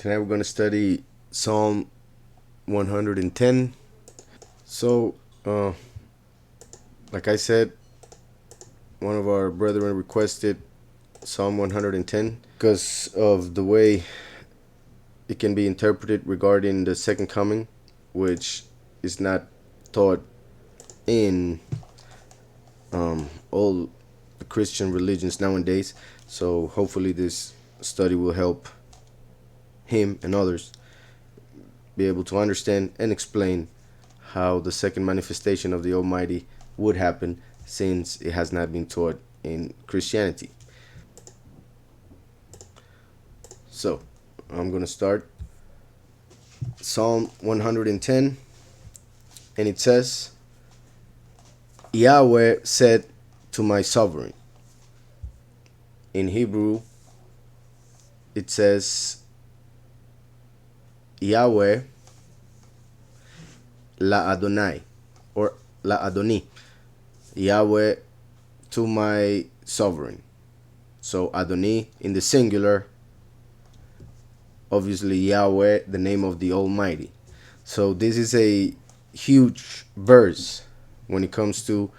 Tonight we're going to study Psalm 110. So, like I said, one of our brethren requested Psalm 110 because of the way it can be interpreted regarding the second coming, which is not taught in all the Christian religions nowadays. So hopefully this study will help him and others be able to understand and explain how the second manifestation of the Almighty would happen, since it has not been taught in Christianity. So I'm going to start Psalm 110, and it says, Yahweh said to my sovereign. In Hebrew it says Yahweh La Adonai, or La Adoni. Yahweh to my sovereign. So Adoni in the singular, obviously Yahweh, the name of the Almighty. So this is a huge verse when it comes to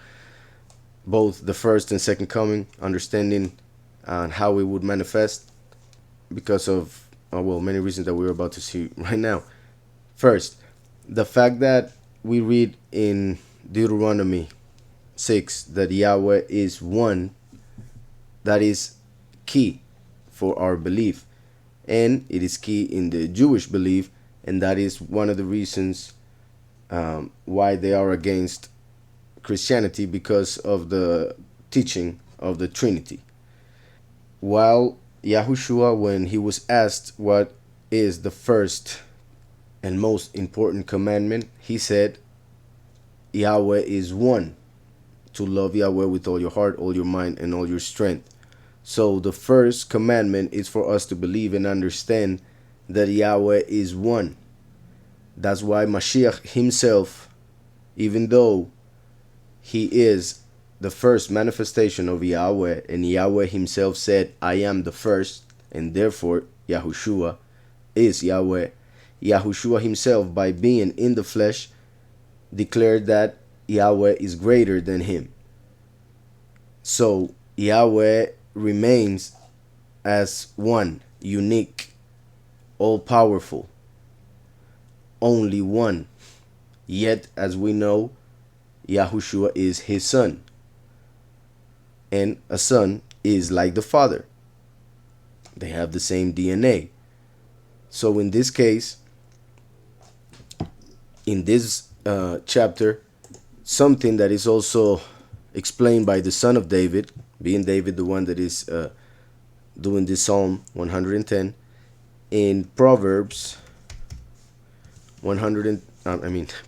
both the first and second coming, understanding how it would manifest because of many reasons that we're about to see right now. First, the fact that we read in Deuteronomy 6 that Yahweh is one, that is key for our belief, and it is key in the Jewish belief, and that is one of the reasons why they are against Christianity, because of the teaching of the Trinity. While Yahushua, when he was asked what is the first and most important commandment, he said Yahweh is one, to love Yahweh with all your heart, all your mind, and all your strength. So the first commandment is for us to believe and understand that Yahweh is one. That's why Mashiach himself, even though he is the first manifestation of Yahweh, and Yahweh himself said, I am the first, and therefore Yahushua is Yahweh. Yahushua himself, by being in the flesh, declared that Yahweh is greater than him. So Yahweh remains as one, unique, all-powerful, only one. Yet, as we know, Yahushua is his son, and a son is like the father. They have the same DNA. So in this case, in this chapter, something that is also explained by the son of David, being David the one that is doing this Psalm 110, in Proverbs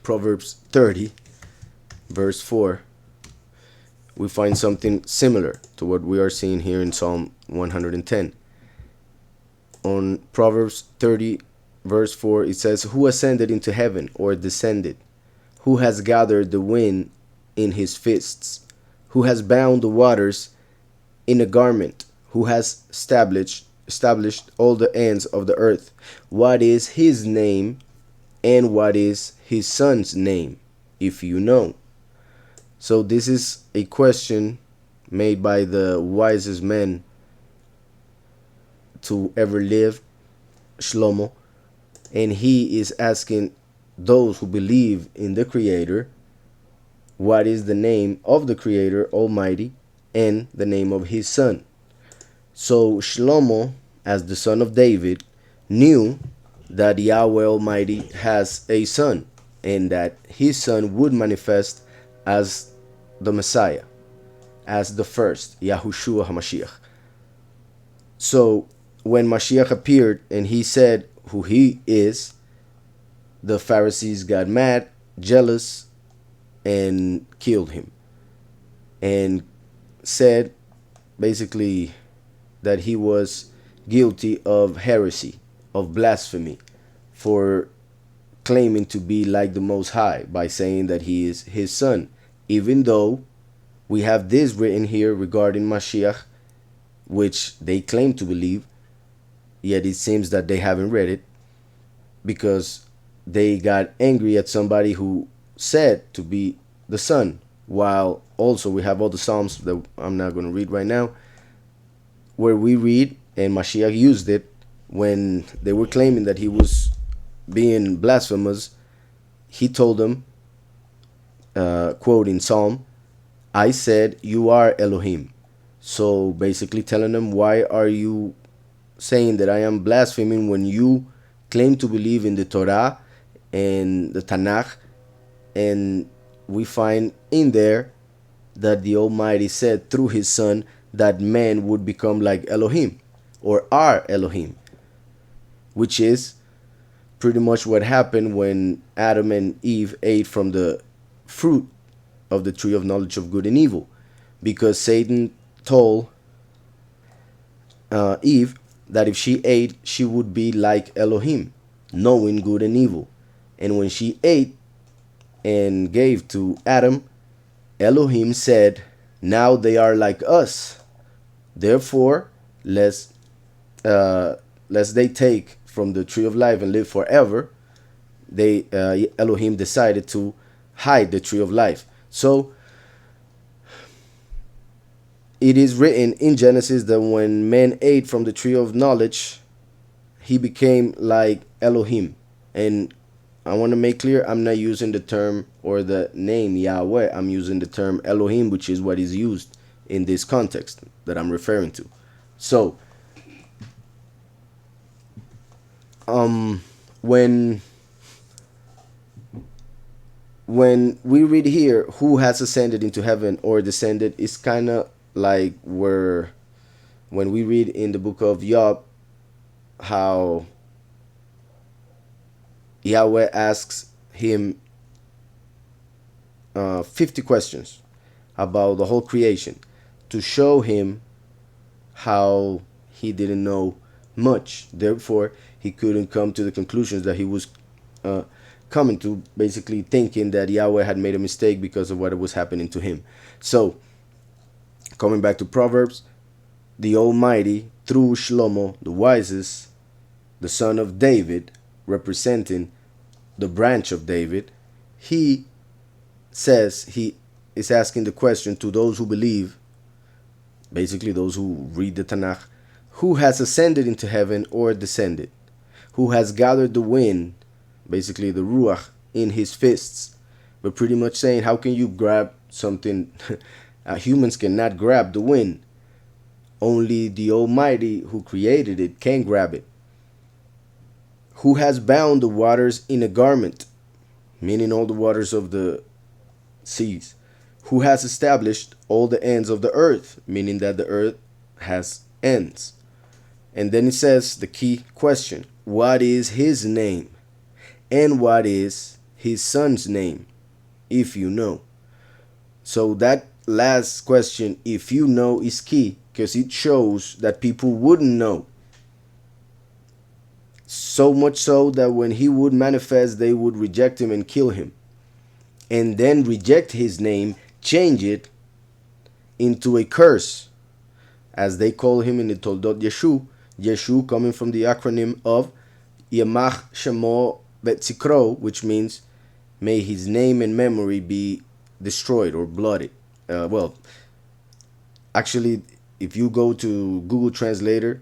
Proverbs 30 verse 4, we find something similar to what we are seeing here in Psalm 110. On Proverbs 30 verse 4, it says, Who ascended into heaven, or descended? Who has gathered the wind in his fists? Who has bound the waters in a garment? Who has established all the ends of the earth? What is his name, and what is his son's name, if you know? So this is a question made by the wisest man to ever live, Shlomo, and he is asking those who believe in the Creator, what is the name of the Creator Almighty and the name of his son. So Shlomo, as the son of David, knew that Yahweh Almighty has a son, and that his son would manifest as the Messiah, as the first, Yahushua HaMashiach. So when Mashiach appeared and he said who he is, the Pharisees got mad, jealous, and killed him, and said basically that he was guilty of heresy, of blasphemy, for claiming to be like the Most High by saying that he is his son, even though we have this written here regarding Mashiach, which they claim to believe. yet it seems that they haven't read it because they got angry at somebody who said to be the Son. While also we have all the Psalms that I'm not going to read right now, where we read, and Mashiach used it when they were claiming that he was being blasphemous. He told them, quote in Psalm, I said, you are Elohim. So basically telling them, why are you saying that I am blaspheming when you claim to believe in the Torah and the Tanakh, and we find in there that the Almighty said through his Son that man would become like Elohim, or are Elohim, which is pretty much what happened when Adam and Eve ate from the fruit of the tree of knowledge of good and evil, because Satan told Eve that if she ate, she would be like Elohim, knowing good and evil. And when she ate and gave to Adam, Elohim said, now they are like us. Therefore, lest they take from the tree of life and live forever, Elohim decided to hide the tree of life. So it is written in Genesis that when man ate from the tree of knowledge, he became like Elohim. And I want to make clear, I'm not using the term or the name Yahweh. I'm using the term Elohim, which is what is used in this context that I'm referring to. So, when we read here, who has ascended into heaven or descended, it's kind of like when we read in the book of Job, how Yahweh asks him 50 questions about the whole creation to show him how he didn't know much. Therefore, he couldn't come to the conclusions that he was coming to, basically thinking that Yahweh had made a mistake because of what was happening to him. So, coming back to Proverbs, the Almighty, through Shlomo, the wisest, the son of David, representing the branch of David, he says, he is asking the question to those who believe, basically those who read the Tanakh, who has ascended into heaven or descended? Who has gathered the wind, basically the Ruach, in his fists? But pretty much saying, how can you grab something? Humans cannot grab the wind. Only the Almighty who created it can grab it. Who has bound the waters in a garment, meaning all the waters of the seas? Who has established all the ends of the earth, meaning that the earth has ends? And then it says the key question, what is his name? And what is his son's name, if you know? So that last question, if you know, is key, because it shows that people wouldn't know. So much so that when he would manifest, they would reject him and kill him. And then reject his name, change it into a curse, as they call him in the Toldot Yeshu. Yeshu coming from the acronym of Yamach Shemo Vetzikro, which means may his name and memory be destroyed or blotted. Actually, if you go to Google Translator,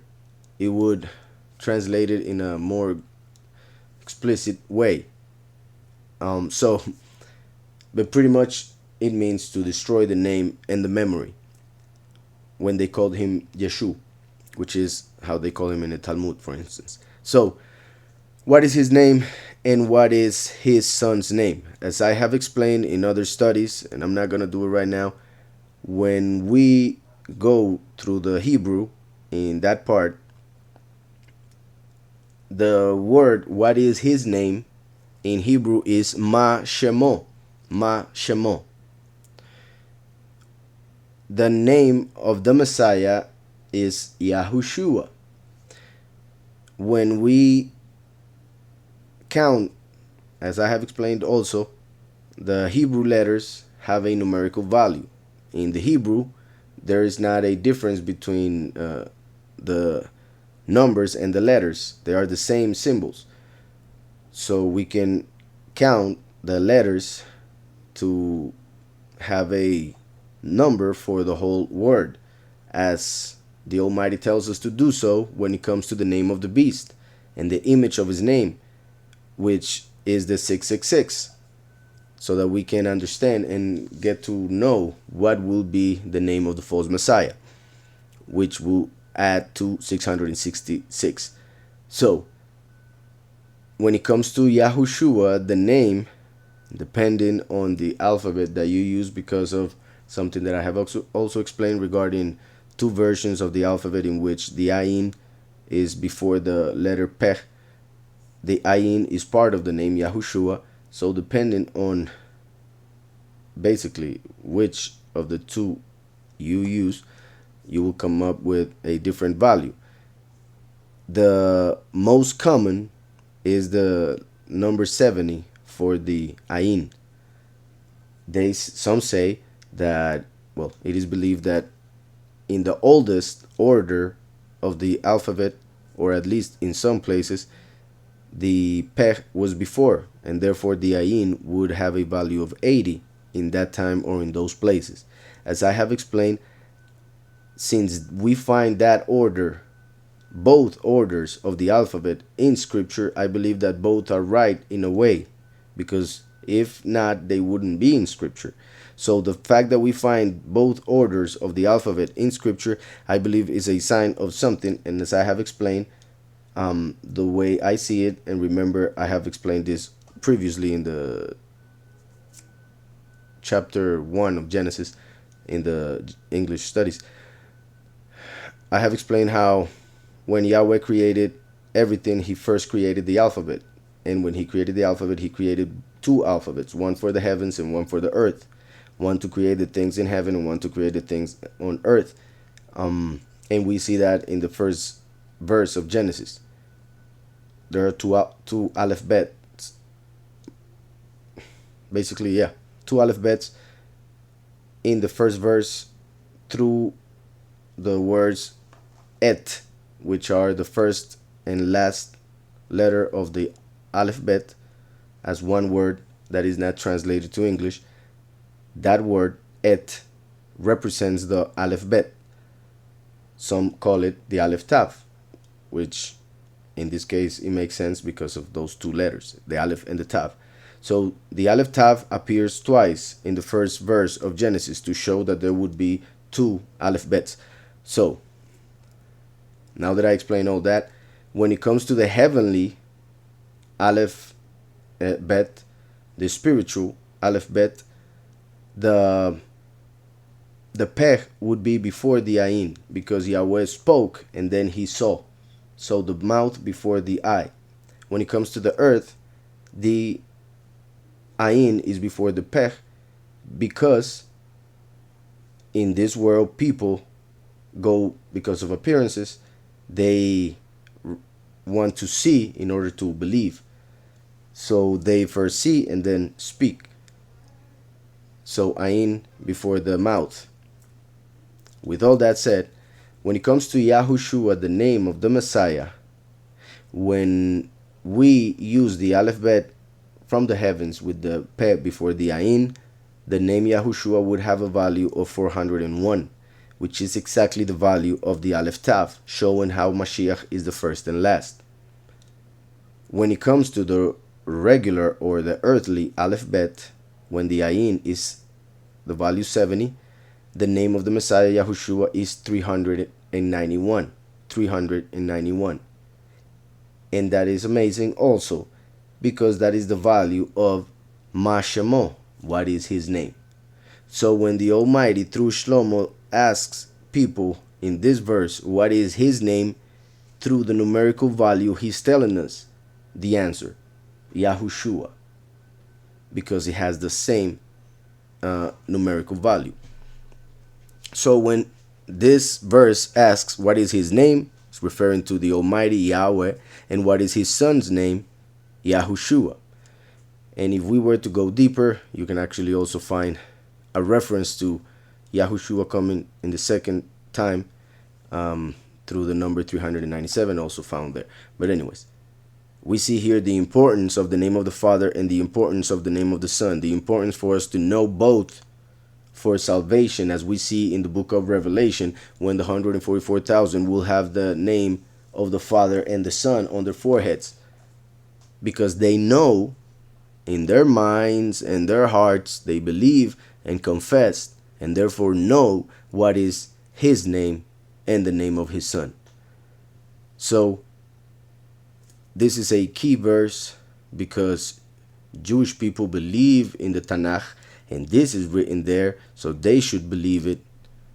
it would translate it in a more explicit way. But pretty much it means to destroy the name and the memory when they called him Yeshu, which is how they call him in the Talmud, for instance. So, what is his name and what is his son's name? As I have explained in other studies, and I'm not going to do it right now, when we go through the Hebrew in that part, the word what is his name in Hebrew is Ma Shemo. Ma Shemo. The name of the Messiah is Yahushua. When we count, as I have explained also, the Hebrew letters have a numerical value. In the Hebrew, there is not a difference between the numbers and the letters. They are the same symbols. So we can count the letters to have a number for the whole word, as the Almighty tells us to do so when it comes to the name of the beast and the image of his name, which is the 666, so that we can understand and get to know what will be the name of the false Messiah, which will add to 666. So, when it comes to Yahushua, the name, depending on the alphabet that you use, because of something that I have also explained regarding two versions of the alphabet in which the ayin is before the letter peh. The ayin is part of the name Yahushua, so depending on basically which of the two you use, you will come up with a different value. The most common is the number 70 for the ayin. Some say that, well, it is believed that in the oldest order of the alphabet, or at least in some places, the peh was before, and therefore the ayin would have a value of 80 in that time or in those places. As I have explained, since we find that order, both orders of the alphabet in scripture, I believe that both are right in a way, because if not, they wouldn't be in scripture. So the fact that we find both orders of the alphabet in scripture, I believe, is a sign of something. And as I have explained, the way I see it, and remember, I have explained this previously in the chapter 1 of Genesis in the English studies, I have explained how when Yahweh created everything, he first created the alphabet. And when he created the alphabet, he created two alphabets, one for the heavens and one for the earth. One to create the things in heaven and one to create the things on earth. And we see that in the first verse of Genesis. There are two alphabets. Basically, yeah, two alphabets in the first verse through the words et, which are the first and last letter of the alphabet, as one word that is not translated to English. That word et represents the alphabet. Some call it the aleph tav, which in this case it makes sense because of those two letters, the aleph and the tav. So the aleph tav appears twice in the first verse of Genesis to show that there would be two alphabets. So now that I explained all that, when it comes to the heavenly aleph bet, the spiritual aleph bet, the peh would be before the ayin, because Yahweh spoke and then he saw. So the mouth before the eye. When it comes to the earth, the ayin is before the peh, because in this world people go because of appearances. They want to see in order to believe. So they first see and then speak. So ayin before the mouth. With all that said, when it comes to Yahushua, the name of the Messiah, when we use the alphabet from the heavens with the peh before the ayin, the name Yahushua would have a value of 401, which is exactly the value of the aleph tav, showing how Mashiach is the first and last. When it comes to the regular or the earthly aleph bet, when the ayin is the value 70, the name of the Messiah Yahushua is 391. 391. And that is amazing also, because that is the value of Mashemo, what is his name. So when the Almighty through Shlomo asks people in this verse what is his name, through the numerical value he's telling us the answer, Yahushua, because it has the same numerical value. So when this verse asks what is his name, it's referring to the Almighty Yahweh, and what is his son's name, Yahushua. And if we were to go deeper, you can actually also find a reference to Yahushua coming in the second time through the number 397 also found there. But anyways, we see here the importance of the name of the Father and the importance of the name of the Son, the importance for us to know both for salvation, as we see in the book of Revelation, when the 144,000 will have the name of the Father and the Son on their foreheads, because they know in their minds and their hearts, they believe and confess, and therefore know what is his name and the name of his Son. So this is a key verse because Jewish people believe in the Tanakh, and this is written there, so they should believe it,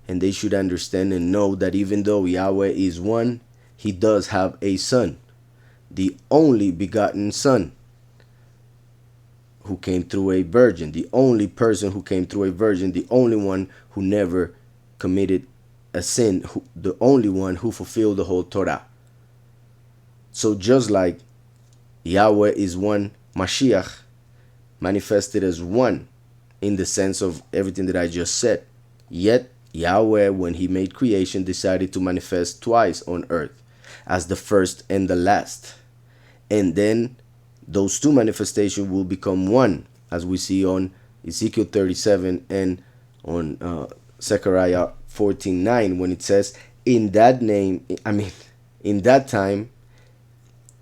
and they should understand and know that even though Yahweh is one, he does have a Son, the only begotten Son, who came through a virgin, the only person who came through a virgin, the only one who never committed a sin, the only one who fulfilled the whole Torah. So just like Yahweh is one, Mashiach manifested as one in the sense of everything that I just said. Yet Yahweh, when he made creation, decided to manifest twice on earth as the first and the last. And then those two manifestations will become one, as we see on Ezekiel 37 and on Zechariah 14:9, when it says, in that time,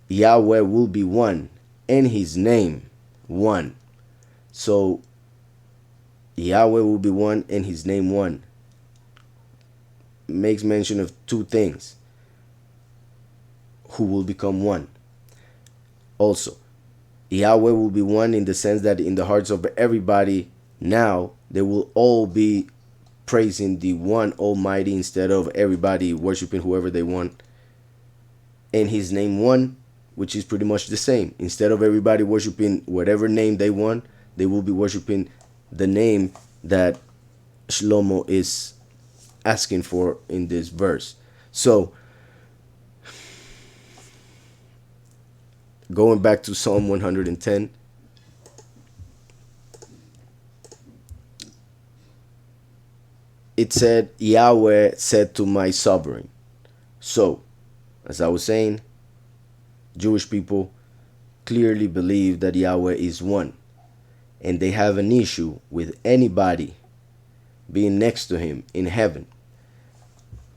Yahweh will be one, and his name one. So Yahweh will be one and his name one. Makes mention of two things who will become one. Also, Yahweh will be one in the sense that in the hearts of everybody now, they will all be praising the one Almighty instead of everybody worshiping whoever they want. And his name one, which is pretty much the same. Instead of everybody worshiping whatever name they want, they will be worshiping the name that Shlomo is asking for in this verse. So, going back to Psalm 110, it said, Yahweh said to my sovereign. So, as I was saying, Jewish people clearly believe that Yahweh is one, and they have an issue with anybody being next to him in heaven.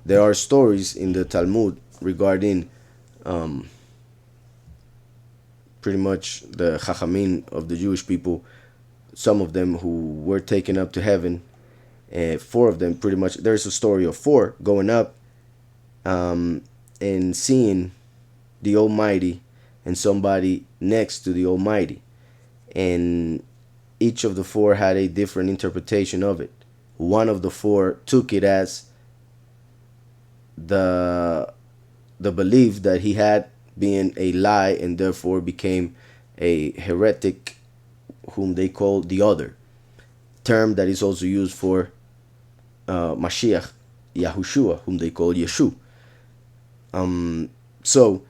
There are stories in the Talmud regarding pretty much the Chachamim of the Jewish people, some of them who were taken up to heaven, and four of them pretty much, there's a story of four going up and seeing the Almighty and somebody next to the Almighty, and each of the four had a different interpretation of it. One of the four took it as the belief that he had being a lie, and therefore became a heretic, whom they call the other, term that is also used for Mashiach, Yahushua, whom they call Yeshu. So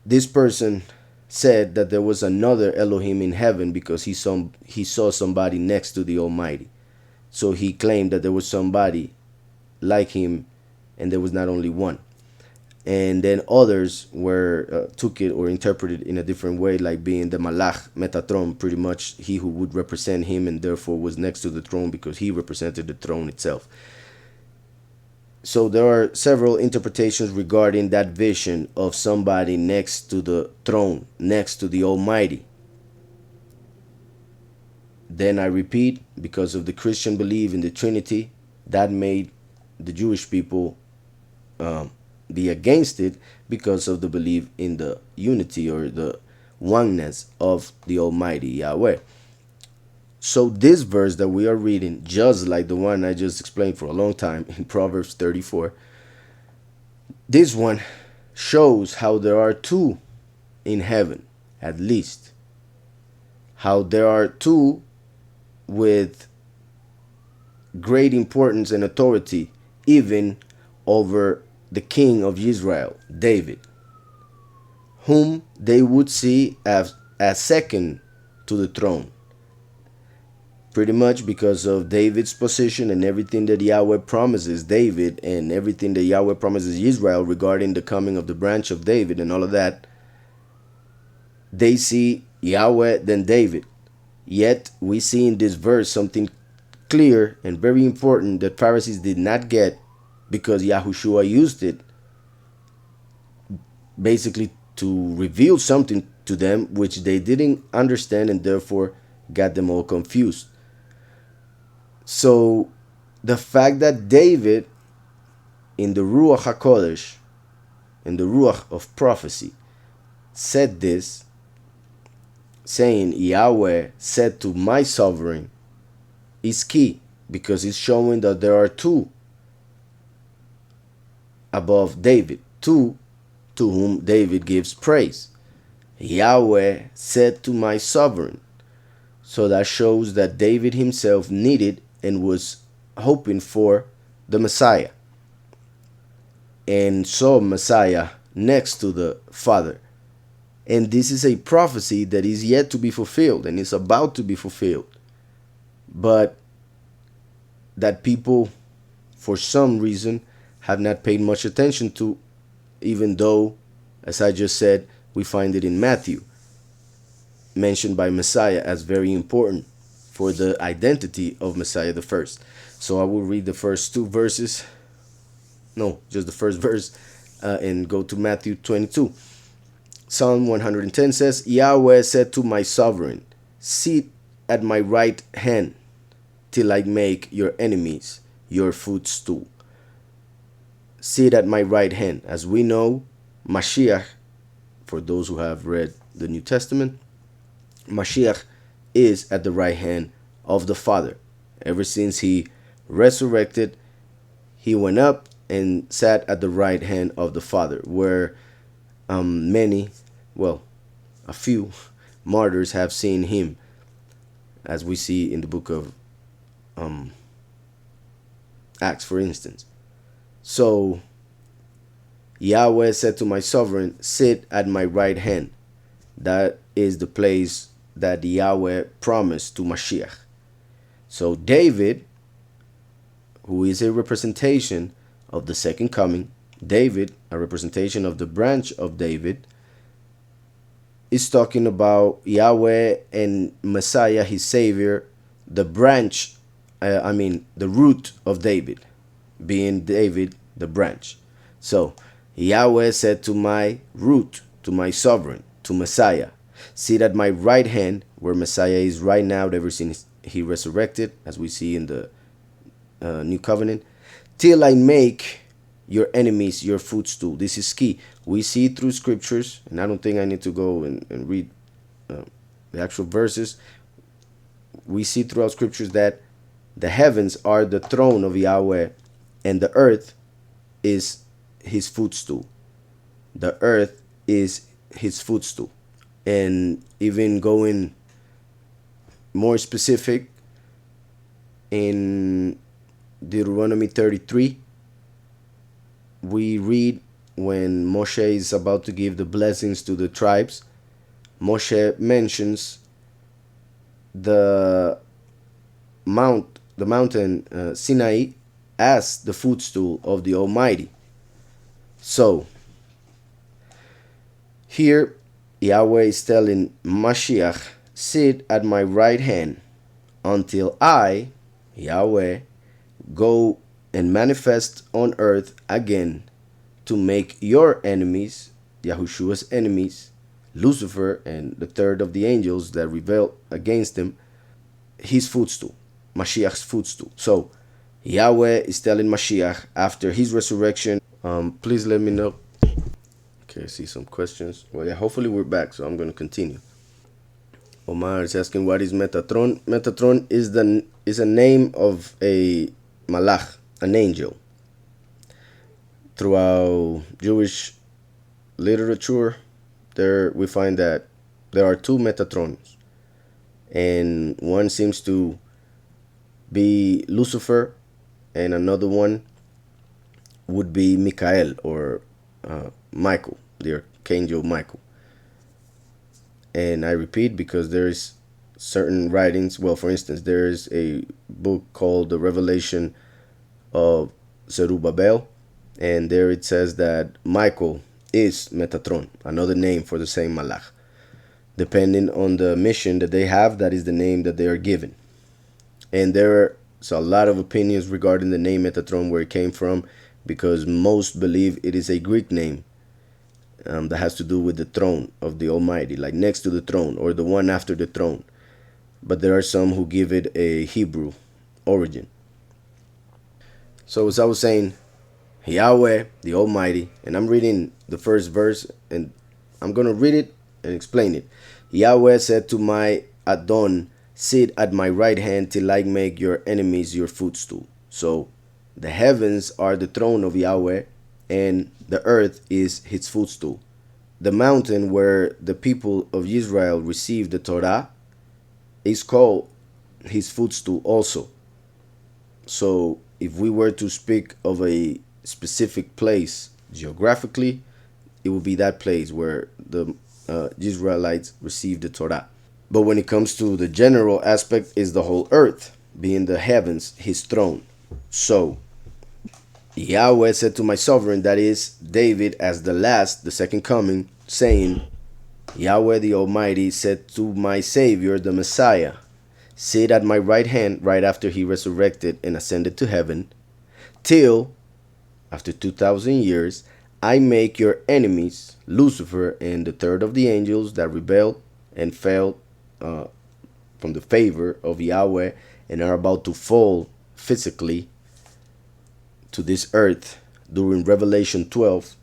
this person said that there was another Elohim in heaven because he saw somebody next to the Almighty. So he claimed that there was somebody like him, and there was not only one. And then others were took it or interpreted in a different way, like being the Malach Metatron, pretty much he who would represent him, and therefore was next to the throne because he represented the throne itself. So there are several interpretations regarding that vision of somebody next to the throne, next to the Almighty. Then I repeat, because of the Christian belief in the Trinity, that made the Jewish people be against it because of the belief in the unity or the oneness of the Almighty Yahweh. So this verse that we are reading, just like the one I just explained for a long time in Proverbs 34, this one shows how there are two in heaven, at least. How there are two with great importance and authority, even over the king of Israel, David, whom they would see as second to the throne. pretty much because of David's position and everything that Yahweh promises David and everything that Yahweh promises Israel regarding the coming of the branch of David and all of that. They see Yahweh then David. Yet we see in this verse something clear and very important that Pharisees did not get, because Yahushua used it basically to reveal something to them which they didn't understand, and therefore got them all confused. So the fact that David, in the Ruach HaKodesh, in the Ruach of prophecy, said this, saying Yahweh said to my sovereign, is key, because it's showing that there are two above David, two to whom David gives praise. Yahweh said to my sovereign. So that shows that David himself needed and was hoping for the Messiah, and saw Messiah next to the Father. And this is a prophecy that is yet to be fulfilled and is about to be fulfilled, but that people, for some reason, have not paid much attention to, even though, as I just said, we find it in Matthew, mentioned by Messiah as very important for the identity of Messiah the first. So I will read the first two verses, no, just the first verse, and go to Matthew 22. Psalm 110 says, Yahweh said to my sovereign, sit at my right hand till I make your enemies your footstool. Sit at my right hand. As we know, Mashiach, for those who have read the New Testament, Mashiach is at the right hand of the Father. Ever since he resurrected, he went up and sat at the right hand of the Father, where many, well, a few martyrs have seen him, as we see in the book of Acts, for instance. So Yahweh said to my sovereign, sit at my right hand. That is the place that Yahweh promised to Mashiach. So David, who is a representation of the second coming, David, a representation of the branch of David, is talking about Yahweh and Messiah, his Savior, the branch, the root of David, being David, the branch. So Yahweh said to my root, to my sovereign, to Messiah, sit at my right hand, where Messiah is right now, ever since he resurrected, as we see in the New Covenant, till I make your enemies your footstool. This is key. We see through scriptures, and I don't think I need to go and read the actual verses. We see throughout scriptures that the heavens are the throne of Yahweh, and the earth is his footstool. The earth is his footstool. And even going more specific, in Deuteronomy 33, we read when Moshe is about to give the blessings to the tribes, Moshe mentions the mountain Sinai as the footstool of the Almighty. So here Yahweh is telling Mashiach, sit at my right hand until I, Yahweh, go and manifest on earth again to make your enemies, Yahushua's enemies, Lucifer and the third of the angels that rebelled against him, his footstool, Mashiach's footstool. So Yahweh is telling Mashiach after his resurrection, please let me know. Okay, I see some questions. Well, yeah, hopefully we're back, so I'm going to continue. Omar is asking, what is Metatron? Metatron is a name of a malach, an angel. Throughout Jewish literature, there we find that there are two Metatrons, and one seems to be Lucifer, and another one would be Michael or Michael, the archangel Michael. And I repeat, because there is certain writings. Well, for instance, there is a book called The Revelation of Zerubbabel, and there it says that Michael is Metatron, another name for the same Malach. Depending on the mission that they have, that is the name that they are given. And there's a lot of opinions regarding the name Metatron, where it came from, because most believe it is a Greek name that has to do with the throne of the Almighty, like next to the throne or the one after the throne. But there are some who give it a Hebrew origin. So as I was saying, Yahweh, the Almighty, and I'm reading the first verse, and I'm going to read it and explain it. Yahweh said to my Adon, sit at my right hand till I make your enemies your footstool. So the heavens are the throne of Yahweh, and the earth is his footstool. The mountain where the people of Israel received the Torah is called his footstool also. So if we were to speak of a specific place geographically, it would be that place where the Israelites received the Torah. But when it comes to the general aspect, is the whole earth, being the heavens, his throne. So Yahweh said to my sovereign, that is David, as the last, the second coming, saying, Yahweh the Almighty said to my Savior, the Messiah, sit at my right hand, right after he resurrected and ascended to heaven, till, after 2,000 years, I make your enemies, Lucifer and the third of the angels that rebelled and fell from the favor of Yahweh and are about to fall physically to this earth during Revelation 12,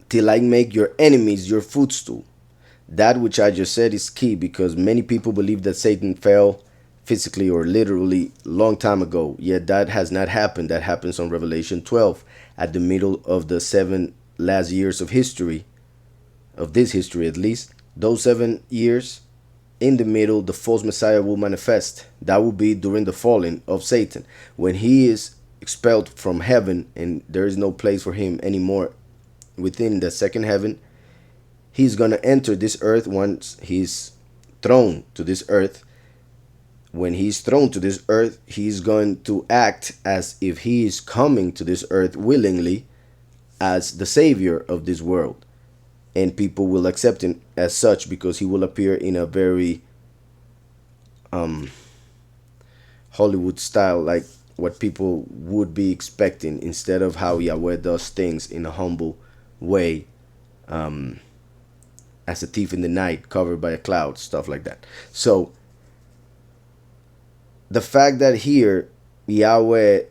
till I make your enemies your footstool. That which I just said is key, because many people believe that Satan fell physically or literally long time ago, yet that has not happened. That happens on Revelation 12 at the middle of the 7 last years of history, of this history at least. Those 7 years, in the middle, the false Messiah will manifest. That will be during the falling of Satan, when he is expelled from heaven and there is no place for him anymore within the second heaven. He's going to enter this earth once he's thrown to this earth. When he's thrown to this earth, he's going to act as if he is coming to this earth willingly as the savior of this world. And people will accept him as such, because he will appear in a very Hollywood style, like what people would be expecting, instead of how Yahweh does things in a humble way, as a thief in the night covered by a cloud, stuff like that. So the fact that here Yahweh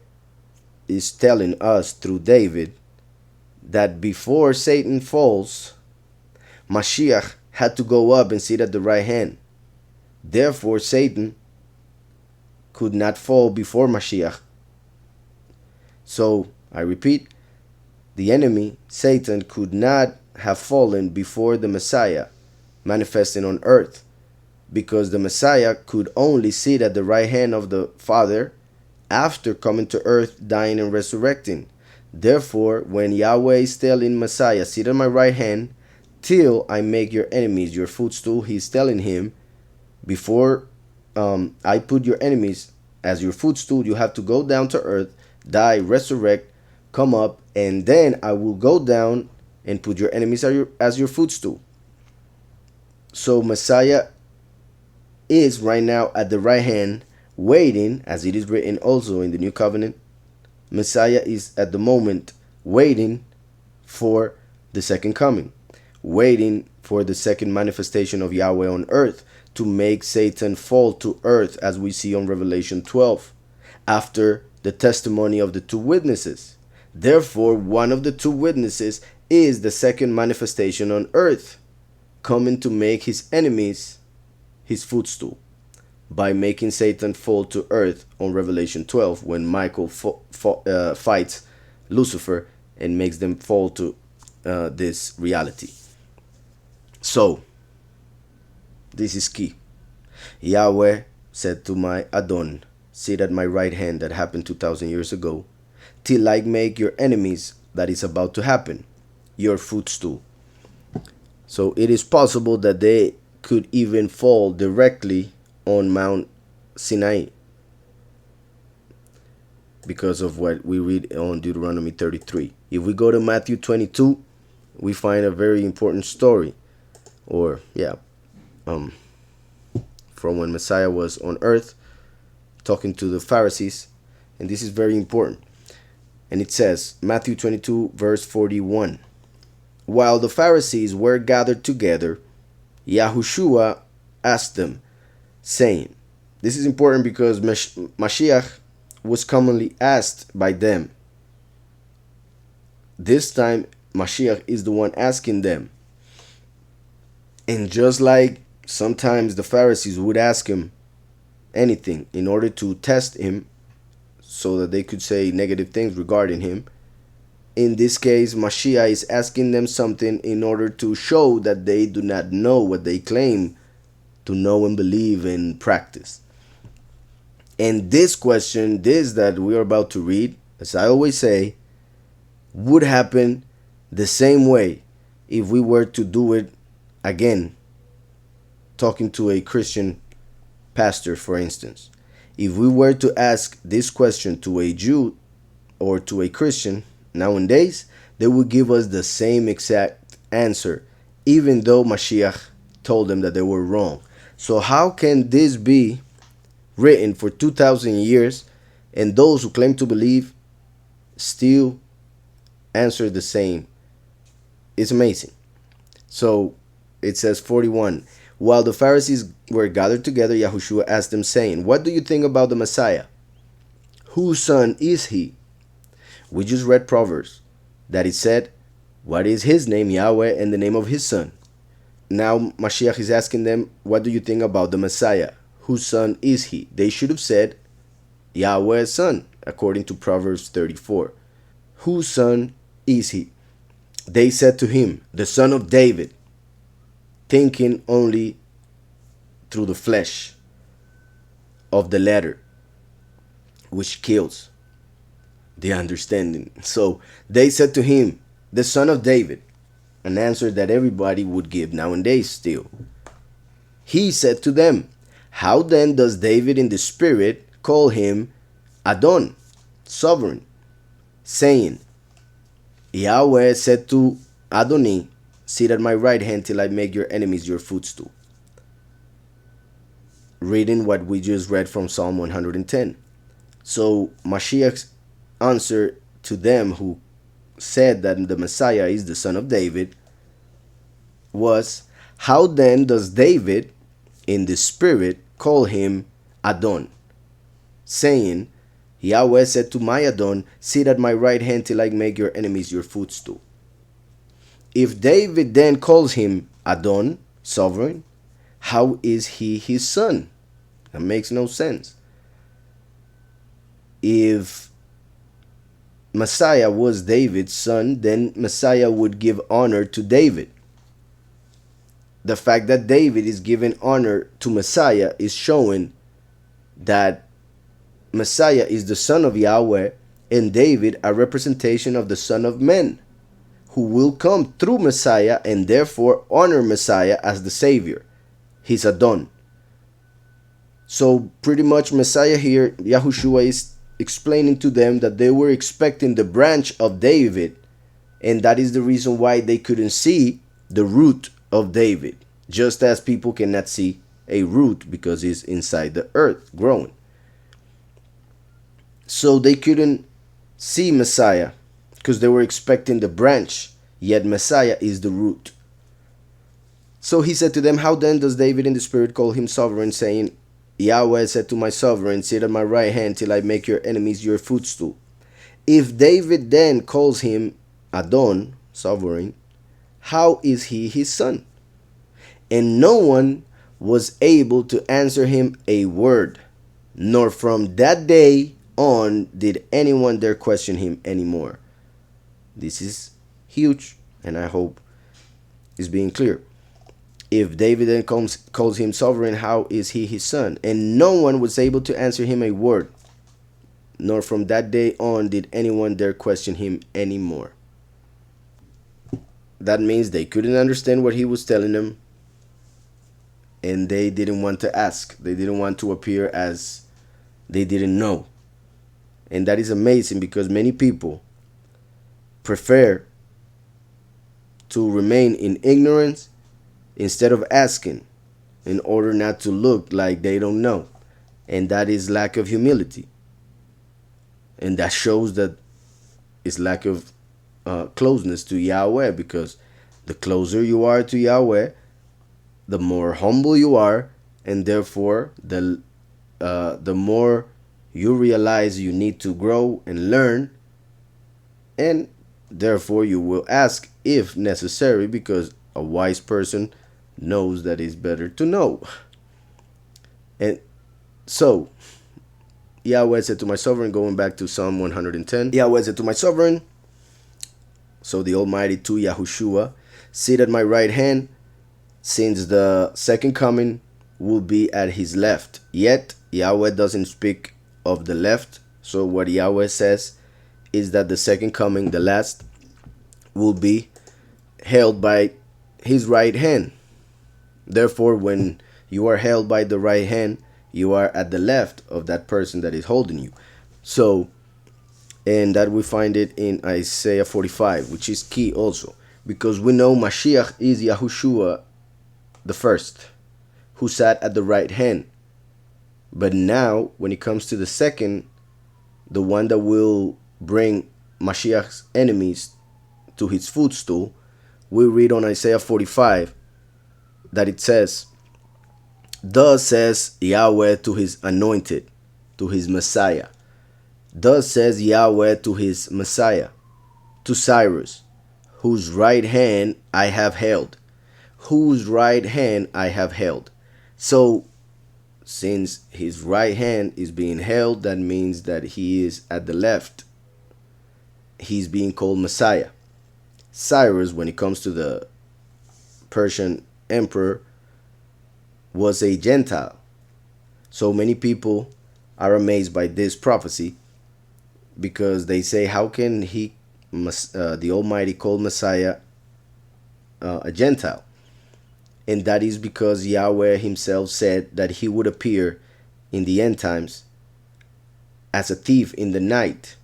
is telling us through David that before Satan falls, Mashiach had to go up and sit at the right hand. Therefore, Satan could not fall before Mashiach. So, I repeat, the enemy, Satan, could not have fallen before the Messiah manifesting on earth, because the Messiah could only sit at the right hand of the Father after coming to earth, dying and resurrecting. Therefore, when Yahweh is telling Messiah, sit at my right hand till I make your enemies your footstool, he's telling him, before I put your enemies as your footstool, you have to go down to earth, die, resurrect, come up, and then I will go down and put your enemies as your footstool. So Messiah is right now at the right hand, waiting, as it is written also in the New Covenant. Messiah is at the moment waiting for the second coming, waiting for the second manifestation of Yahweh on earth, to make Satan fall to earth, as we see on Revelation 12, after the testimony of the two witnesses. Therefore, one of the two witnesses is the second manifestation on earth, coming to make his enemies his footstool, by making Satan fall to earth on Revelation 12, when Michael fights Lucifer and makes them fall to this reality. So, this is key. Yahweh said to my Adon, sit at my right hand, that happened 2,000 years ago, till I make your enemies, that is about to happen, your footstool. So it is possible that they could even fall directly on Mount Sinai because of what we read on Deuteronomy 33. If we go to Matthew 22, we find a very important story, or from when Messiah was on earth talking to the Pharisees, and this is very important. And it says, Matthew 22, verse 41. While the Pharisees were gathered together, Yahushua asked them, saying, this is important because Mashiach was commonly asked by them. This time, Mashiach is the one asking them. And just like sometimes the Pharisees would ask him anything in order to test him so that they could say negative things regarding him, in this case, Mashiach is asking them something in order to show that they do not know what they claim to know and believe and practice. And this question, this that we are about to read, as I always say, would happen the same way if we were to do it again, talking to a Christian pastor, for instance. If we were to ask this question to a Jew or to a Christian nowadays, they would give us the same exact answer, even though Mashiach told them that they were wrong. So how can this be written for 2,000 years and those who claim to believe still answer the same? It's amazing. So it says 41. While the Pharisees were gathered together, Yahushua asked them, saying, what do you think about the Messiah? Whose son is he? We just read Proverbs that it said, what is his name, Yahweh, and the name of his son? Now Mashiach is asking them, what do you think about the Messiah? Whose son is he? They should have said, Yahweh's son, according to Proverbs 34. Whose son is he? They said to him, the son of David, thinking only through the flesh of the letter, which kills the understanding. So they said to him, the son of David, an answer that everybody would give nowadays still. He said to them, how then does David in the spirit call him Adon, sovereign, saying, Yahweh said to Adoni, sit at my right hand till I make your enemies your footstool. Reading what we just read from Psalm 110. So Mashiach's answer to them who said that the Messiah is the son of David was, how then does David in the spirit call him Adon, saying, Yahweh said to my Adon, sit at my right hand till I make your enemies your footstool. If David then calls him Adon, sovereign, how is he his son? That makes no sense. If Messiah was David's son, then Messiah would give honor to David. The fact that David is giving honor to Messiah is showing that Messiah is the son of Yahweh and David a representation of the son of men who will come through Messiah and therefore honor Messiah as the Savior, his Adon. So pretty much Messiah here, Yahushua is explaining to them that they were expecting the branch of David, and that is the reason why they couldn't see the root of David, just as people cannot see a root because it's inside the earth growing. So they couldn't see Messiah because they were expecting the branch, yet Messiah is the root. So he said to them, how then does David in the spirit call him sovereign, saying, Yahweh said to my sovereign, sit at my right hand till I make your enemies your footstool. If David then calls him Adon, sovereign, how is he his son? And no one was able to answer him a word, nor from that day on did anyone dare question him anymore. This is huge, and I hope it's being clear. If David then calls him sovereign, how is he his son? And no one was able to answer him a word, nor from that day on did anyone dare question him anymore. That means they couldn't understand what he was telling them. and they didn't want to ask. They didn't want to appear as they didn't know. And that is amazing because many people prefer to remain in ignorance instead of asking in order not to look like they don't know. And that is lack of humility. And that shows that it's lack of closeness to Yahweh, because the closer you are to Yahweh, the more humble you are, and therefore the more you realize you need to grow and learn, and therefore you will ask if necessary, because a wise person knows that it's better to know. And so Yahweh said to my sovereign, going back to Psalm 110, Yahweh said to my sovereign, so the Almighty, to Yahushua, sit at my right hand, since the second coming will be at his left. Yet Yahweh doesn't speak of the left. So what Yahweh says is that the second coming, the last, will be held by his right hand. Therefore, when you are held by the right hand, you are at the left of that person that is holding you. So, and that we find it in Isaiah 45, which is key also, because we know Mashiach is Yahushua the first, who sat at the right hand. But now, when it comes to the second, the one that will bring Mashiach's enemies to his footstool, we read on Isaiah 45 that it says, thus says Yahweh to his anointed, to his Messiah. Thus says Yahweh to his Messiah, to Cyrus, whose right hand I have held. Whose right hand I have held. So, since his right hand is being held, that means that he is at the left. He's being called Messiah. Cyrus, when it comes to the Persian emperor, was a Gentile. So many people are amazed by this prophecy, because they say, how can he, the Almighty, call Messiah a Gentile? And that is because Yahweh himself said that he would appear in the end times as a thief in the night,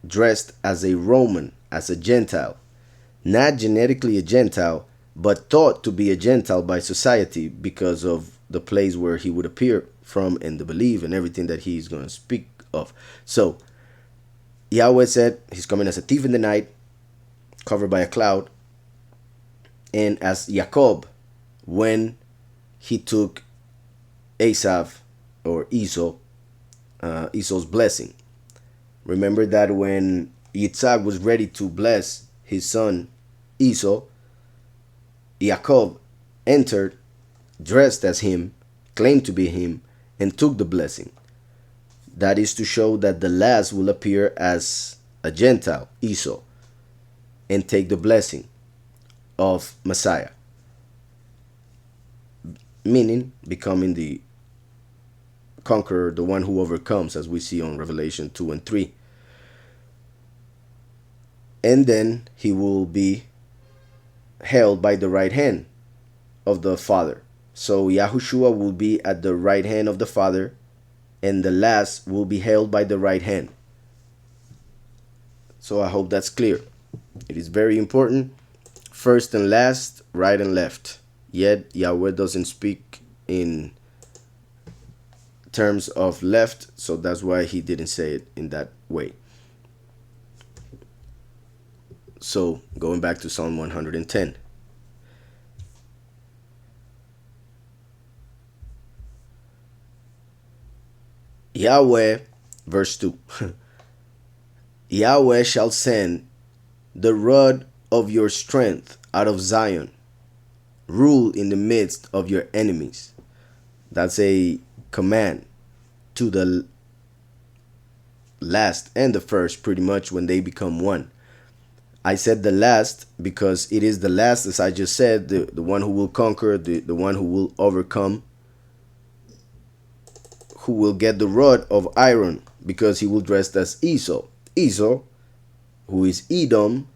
dressed as a Roman, as a Gentile. Not genetically a Gentile, but thought to be a Gentile by society because of the place where he would appear from and the belief and everything that he's going to speak of. So, Yahweh said he's coming as a thief in the night, covered by a cloud, and as Jacob, when he took Esau's blessing. Remember that when Yitzhak was ready to bless his son Esau, Jacob entered, dressed as him, claimed to be him, and took the blessing. That is to show that the last will appear as a Gentile, Esau, and take the blessing of Messiah, meaning becoming the conqueror, the one who overcomes, as we see on Revelation 2 and 3. And then he will be held by the right hand of the Father. So Yahushua will be at the right hand of the Father, and the last will be held by the right hand. So I hope that's clear. It is very important. First and last, right and left. Yet Yahweh doesn't speak in terms of left, so that's why he didn't say it in that way. So going back to Psalm 110. Yahweh, verse 2. Yahweh shall send the rod of your strength out of Zion. Rule in the midst of your enemies. That's a command to the last and the first, pretty much, when they become one. I said the last because it is the last, as I just said, the one who will conquer, the one who will overcome, who will get the rod of iron, because he will dress as Esau. Esau, who is Edom,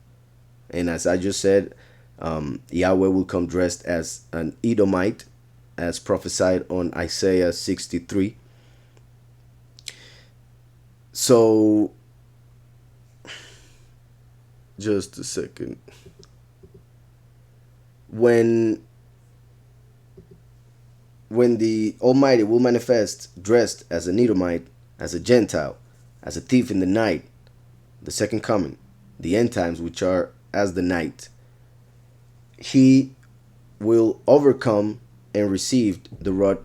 and as I just said, Yahweh will come dressed as an Edomite, as prophesied on Isaiah 63. So, just a second. When the Almighty will manifest dressed as an Edomite, as a Gentile, as a thief in the night, the second coming, the end times, which are as the night, he will overcome and receive the rod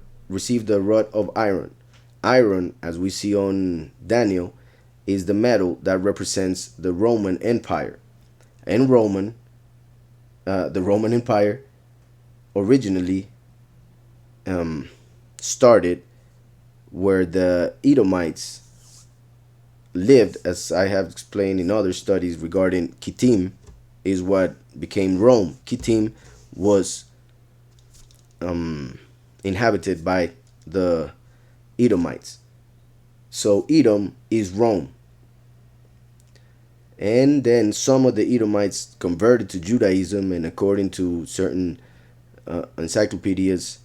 of iron. Iron, as we see on Daniel, is the metal that represents the Roman Empire. And the Roman Empire originally started where the Edomites lived, as I have explained in other studies regarding Kittim, is what became Rome. Kittim was inhabited by the Edomites. So Edom is Rome. And then some of the Edomites converted to Judaism, and according to certain encyclopedias,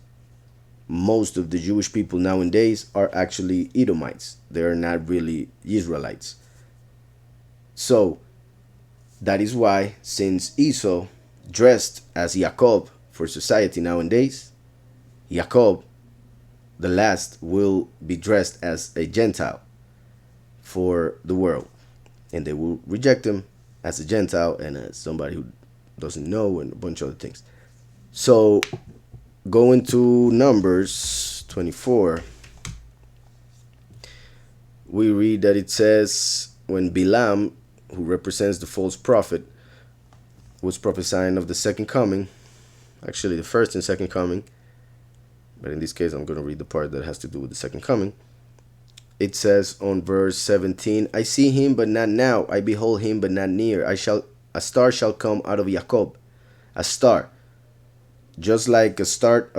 most of the Jewish people nowadays are actually Edomites. They're not really Israelites. So that is why, since Esau dressed as Jacob for society nowadays, Jacob, the last, will be dressed as a Gentile for the world. And they will reject him as a Gentile and as somebody who doesn't know, and a bunch of other things. So, going to Numbers 24, we read that it says, when Balaam, who represents the false prophet, was prophesying of the second coming, actually the first and second coming, but in this case I'm going to read the part that has to do with the second coming. It says on verse 17, I see him, but not now. I behold him, but not near. A star shall come out of Jacob. A star. Just like a star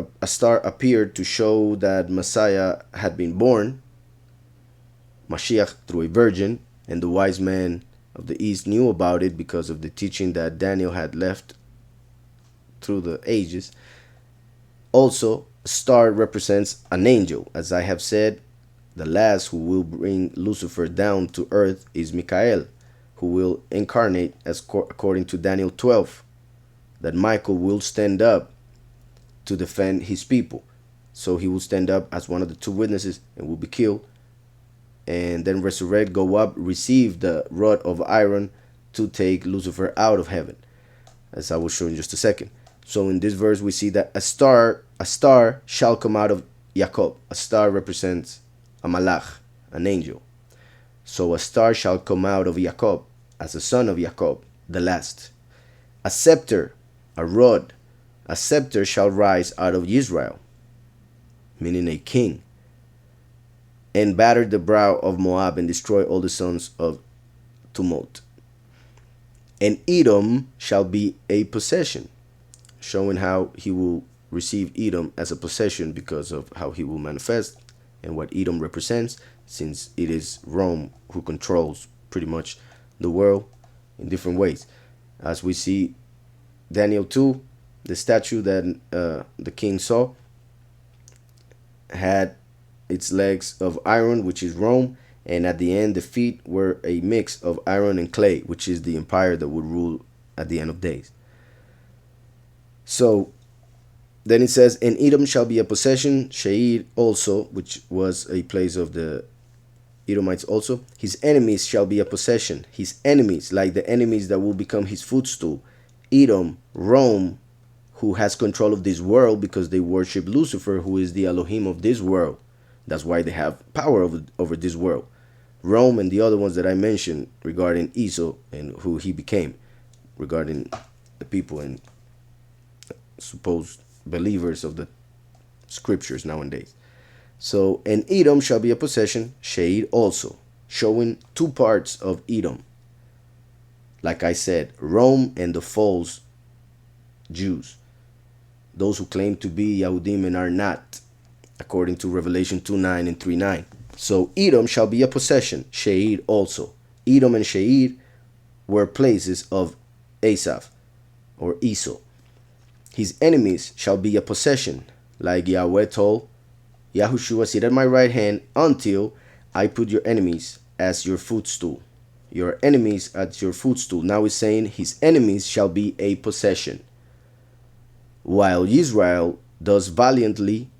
appeared to show that Messiah had been born, Mashiach, through a virgin, and the wise men of the East knew about it because of the teaching that Daniel had left through the ages. Also, a star represents an angel. As I have said, the last who will bring Lucifer down to earth is Michael, who will incarnate, as according to Daniel 12, that Michael will stand up to defend his people. So he will stand up as one of the two witnesses and will be killed, and then resurrect, go up, receive the rod of iron to take Lucifer out of heaven, as I will show in just a second. So in this verse we see that a star shall come out of Jacob. A star represents a malach, an angel. So a star shall come out of Jacob, as a son of Jacob, the last. A scepter, a rod, a scepter shall rise out of Israel, meaning a king, and batter the brow of Moab and destroy all the sons of tumult. And Edom shall be a possession, showing how he will receive Edom as a possession because of how he will manifest and what Edom represents, since it is Rome who controls pretty much the world in different ways. As we see Daniel 2, the statue that the king saw had its legs of iron, which is Rome, and at the end the feet were a mix of iron and clay, which is the empire that would rule at the end of days. So then it says, and Edom shall be a possession, Sheir also, which was a place of the Edomites also. His enemies shall be a possession. His enemies, like the enemies that will become his footstool. Edom, Rome, who has control of this world because they worship Lucifer, who is the Elohim of this world. That's why they have power over this world. Rome and the other ones that I mentioned regarding Esau and who he became, regarding the people and supposed believers of the scriptures nowadays. So, and Edom shall be a possession, Sheir also, showing two parts of Edom. Like I said, Rome and the false Jews, those who claim to be Yahudim and are not, according to Revelation 2:9 and 3:9. So Edom shall be a possession, Sheir also. Edom and Sheir were places of Asaph or Esau. His enemies shall be a possession, like Yahweh told Yahushua, sit at my right hand until I put your enemies as your footstool. Your enemies at your footstool. Now he's saying his enemies shall be a possession. While Israel does valiantly,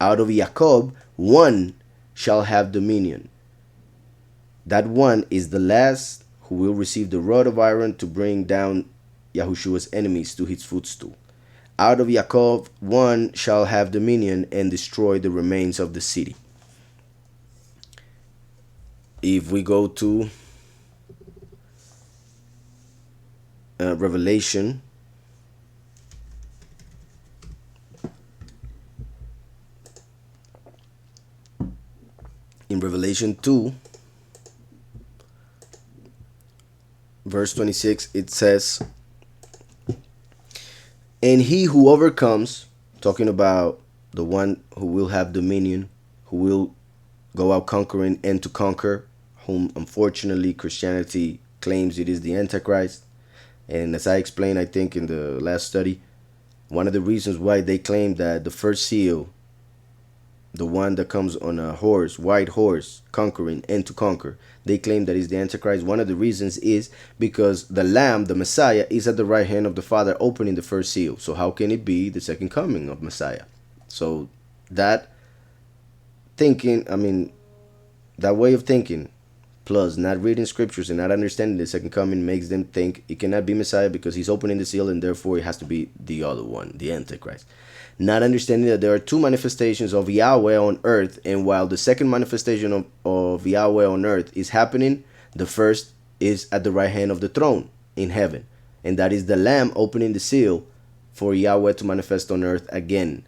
out of Jacob, one shall have dominion. That one is the last who will receive the rod of iron to bring down Yahushua's enemies to his footstool. Out of Jacob, one shall have dominion and destroy the remains of the city. If we go to Revelation, in Revelation 2, verse 26, it says, and he who overcomes, talking about the one who will have dominion, who will go out conquering and to conquer, whom unfortunately Christianity claims it is the Antichrist. And as I explained, I think in the last study, one of the reasons why they claim that the first seal, the one that comes on a horse, white horse, conquering and to conquer, they claim that is the Antichrist. One of the reasons is because the Lamb, the Messiah, is at the right hand of the Father opening the first seal. So how can it be the second coming of Messiah? So that thinking, that way of thinking, plus not reading scriptures and not understanding the second coming, makes them think it cannot be Messiah because he's opening the seal and therefore it has to be the other one, the Antichrist. Not understanding that there are two manifestations of Yahweh on earth, and while the second manifestation of Yahweh on earth is happening, the first is at the right hand of the throne in heaven, and that is the Lamb opening the seal for Yahweh to manifest on earth again,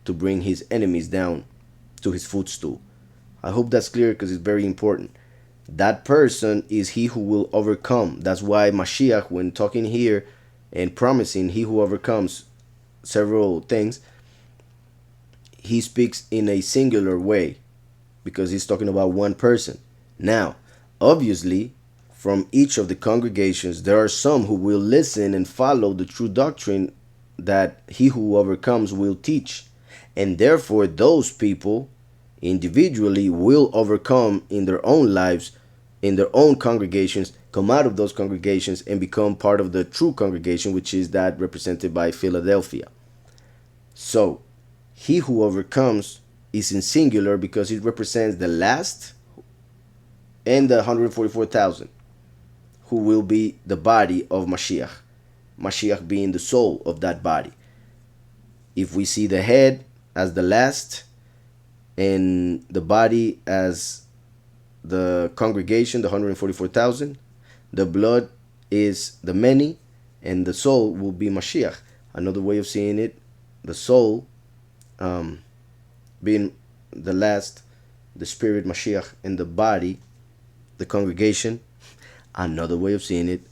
to bring his enemies down to his footstool. I hope that's clear because it's very important. That person is he who will overcome. That's why Mashiach, when talking here and promising he who overcomes several things, he speaks in a singular way because he's talking about one person. Now, obviously, from each of the congregations, there are some who will listen and follow the true doctrine that he who overcomes will teach. And therefore, those people individually will overcome in their own lives, in their own congregations, come out of those congregations and become part of the true congregation, which is that represented by Philadelphia. So, he who overcomes is in singular because it represents the last and the 144,000, who will be the body of Mashiach. Mashiach being the soul of that body. If we see the head as the last and the body as the congregation, the 144,000, the blood is the many, and the soul will be Mashiach. Another way of seeing it, the soul being the last, the spirit Mashiach, and the body, the congregation. Another way of seeing it,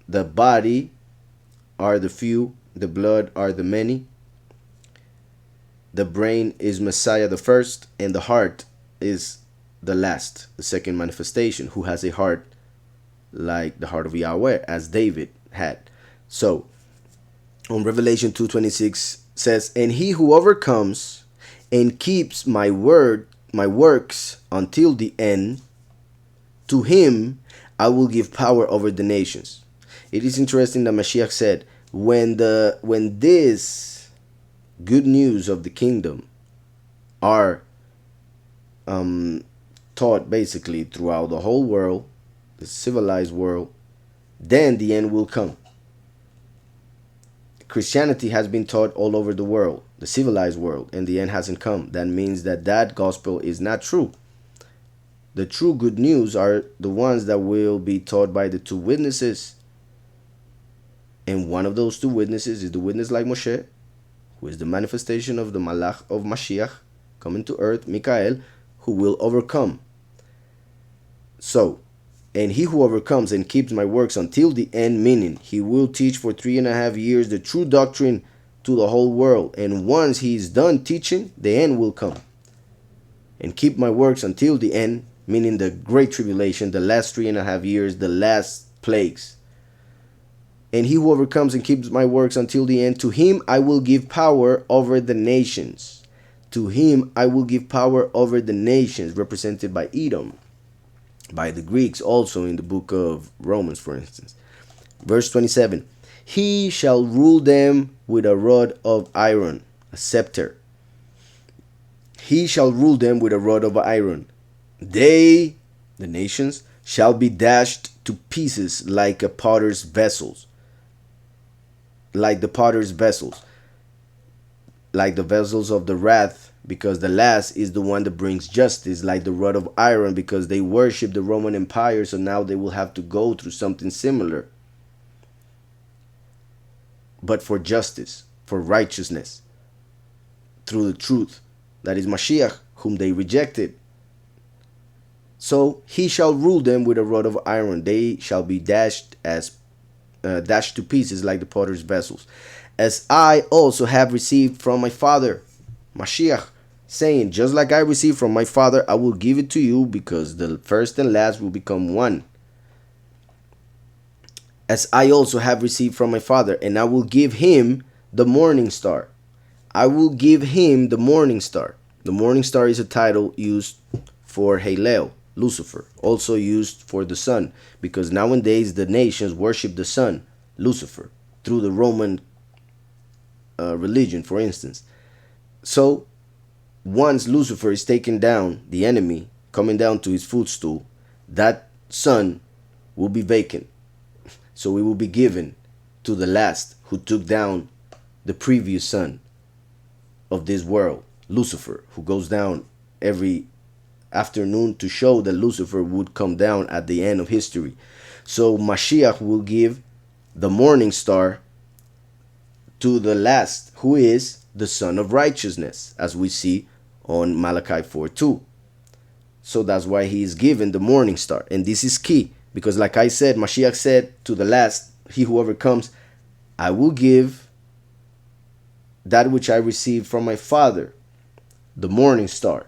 the body are the few, the blood are the many, the brain is Messiah the first, and the heart is the last, the second manifestation, who has a heart like the heart of Yahweh, as David had. So, on Revelation 2:26 says, and he who overcomes and keeps my works until the end, to him I will give power over the nations. It is interesting that Mashiach said, when this good news of the kingdom are taught basically throughout the whole world, the civilized world, then the end will come. Christianity has been taught all over the world, the civilized world, and the end hasn't come. That means that gospel is not true. The true good news are the ones that will be taught by the two witnesses. And one of those two witnesses is the witness like Moshe, who is the manifestation of the Malach of Mashiach coming to earth, Mikael, who will overcome. So, and he who overcomes and keeps my works until the end, meaning he will teach for 3.5 years the true doctrine to the whole world. And once he is done teaching, the end will come. And keep my works until the end, meaning the great tribulation, the last 3.5 years, the last plagues. And he who overcomes and keeps my works until the end, to him I will give power over the nations. To him I will give power over the nations, represented by Edom, by the Greeks also in the book of Romans, for instance. Verse 27, he shall rule them with a rod of iron, a scepter. He shall rule them with a rod of iron. They, the nations, shall be dashed to pieces like a potter's vessels. Like the potter's vessels. Like the vessels of the wrath, because the last is the one that brings justice, like the rod of iron, because they worship the Roman Empire, so now they will have to go through something similar. But for justice, for righteousness, through the truth, that is Mashiach, whom they rejected. So he shall rule them with a rod of iron. They shall be dashed to pieces like the potter's vessels. As I also have received from my Father, Mashiach, saying, just like I received from my Father, I will give it to you, because the first and last will become one. As I also have received from my Father, and I will give him the morning star. I will give him the morning star. The morning star is a title used for Hallel, Lucifer, also used for the sun, because nowadays the nations worship the sun, Lucifer, through the Roman religion, for instance. So once Lucifer is taken down, the enemy coming down to his footstool, that sun will be vacant. So it will be given to the last who took down the previous sun of this world, Lucifer, who goes down every afternoon to show that Lucifer would come down at the end of history. So Mashiach will give the morning star to the last, who is the Son of Righteousness, as we see on Malachi 4:2. So that's why he is given the morning star. And this is key, because like I said, Mashiach said to the last, he who overcomes, I will give that which I received from my Father, the morning star.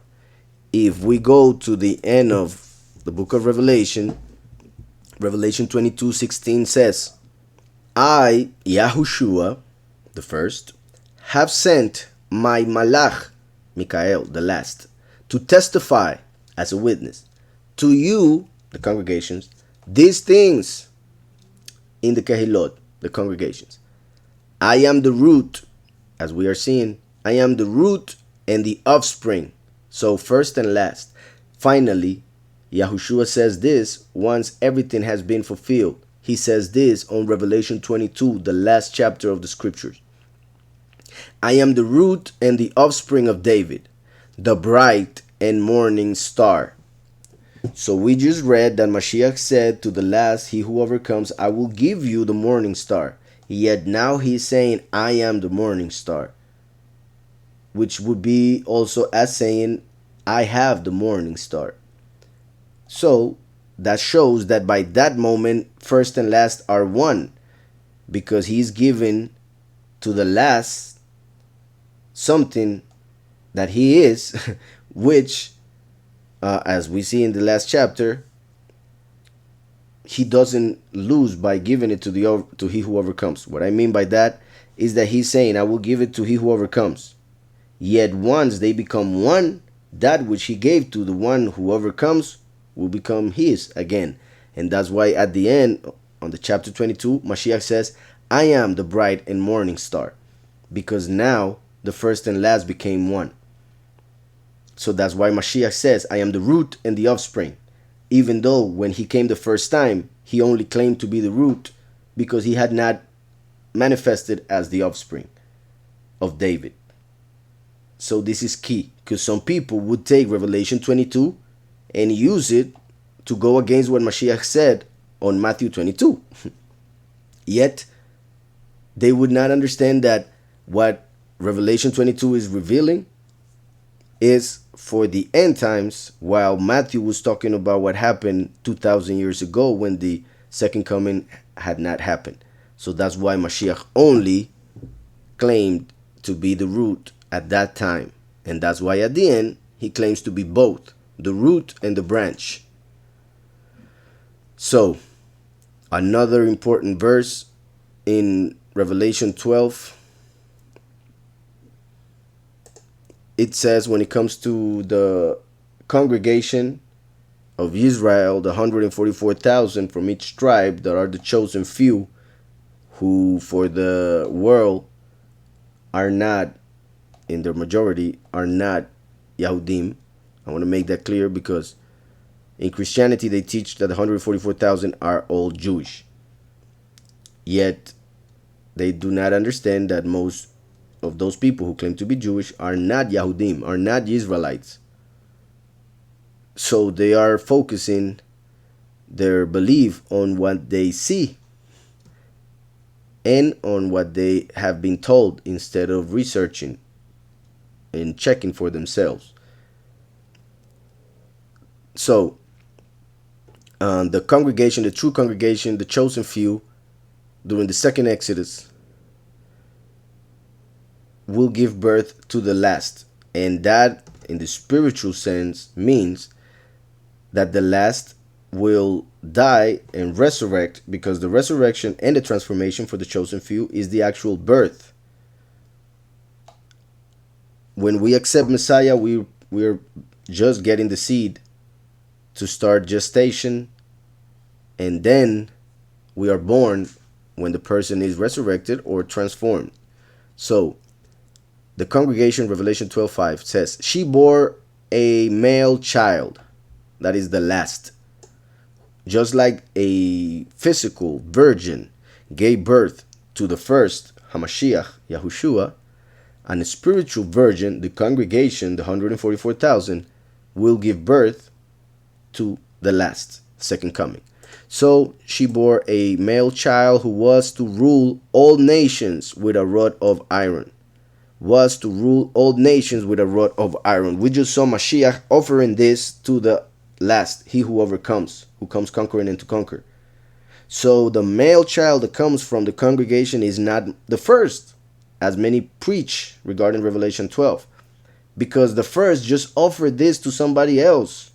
If we go to the end of the book of Revelation, Revelation 22:16 says, I, Yahushua, the first, have sent my Malach, Michael, the last, to testify as a witness to you, the congregations, these things in the Kehilot, the congregations. I am the root, as we are seeing, I am the root and the offspring. So first and last. Finally, Yahushua says this once everything has been fulfilled. He says this on Revelation 22, the last chapter of the scriptures. I am the root and the offspring of David, the bright and morning star. So we just read that Mashiach said to the last, he who overcomes, I will give you the morning star. Yet now he's saying, I am the morning star, which would be also as saying, I have the morning star. So that shows that by that moment, first and last are one, because he's given to the last something that he is, which, as we see in the last chapter, he doesn't lose by giving it to he who overcomes. What I mean by that is that he's saying, I will give it to he who overcomes. Yet once they become one, that which he gave to the one who overcomes will become his again. And that's why at the end, on the chapter 22, Mashiach says, I am the bright and morning star, because now the first and last became one. So that's why Mashiach says, I am the root and the offspring. Even though when he came the first time, he only claimed to be the root because he had not manifested as the offspring of David. So this is key, because some people would take Revelation 22 and use it to go against what Mashiach said on Matthew 22. Yet, they would not understand that what Revelation 22 is revealing is for the end times, while Matthew was talking about what happened 2,000 years ago when the second coming had not happened. So that's why Mashiach only claimed to be the root at that time. And that's why at the end, he claims to be both, the root and the branch. So, another important verse in Revelation 12, it says when it comes to the congregation of Israel, the 144,000 from each tribe that are the chosen few, who for the world are not, in their majority, are not Yahudim. I want to make that clear because in Christianity they teach that the 144,000 are all Jewish. Yet they do not understand that most of those people who claim to be Jewish are not Yahudim, are not Israelites. So they are focusing their belief on what they see and on what they have been told instead of researching and checking for themselves. So the congregation, the true congregation, the chosen few, during the second Exodus, will give birth to the last. And that, in the spiritual sense, means that the last will die and resurrect, because the resurrection and the transformation for the chosen few is the actual birth. When we accept Messiah, we're just getting the seed to start gestation, and then we are born when the person is resurrected or transformed. So the congregation, Revelation 12:5 says, she bore a male child, that is the last. Just like a physical virgin gave birth to the first, Hamashiach, Yahushua, and a spiritual virgin, the congregation, the 144,000, will give birth to the last, second coming. So she bore a male child who was to rule all nations with a rod of iron. Was to rule all nations with a rod of iron. We just saw Mashiach offering this to the last, he who overcomes, who comes conquering and to conquer. So the male child that comes from the congregation is not the first, as many preach regarding Revelation 12, because the first just offered this to somebody else.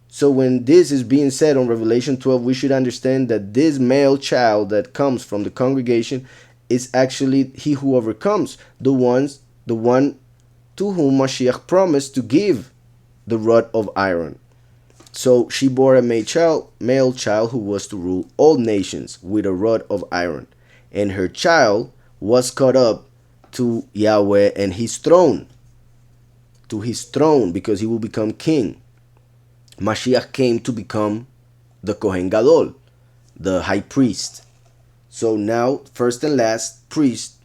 So when this is being said on Revelation 12, we should understand that this male child that comes from the congregation is actually he who overcomes, the one to whom Mashiach promised to give the rod of iron. So she bore a male child who was to rule all nations with a rod of iron. And her child was caught up to Yahweh and his throne. To his throne, because he will become king. Mashiach came to become the Kohen Gadol, the high priest. So now, first and last, priest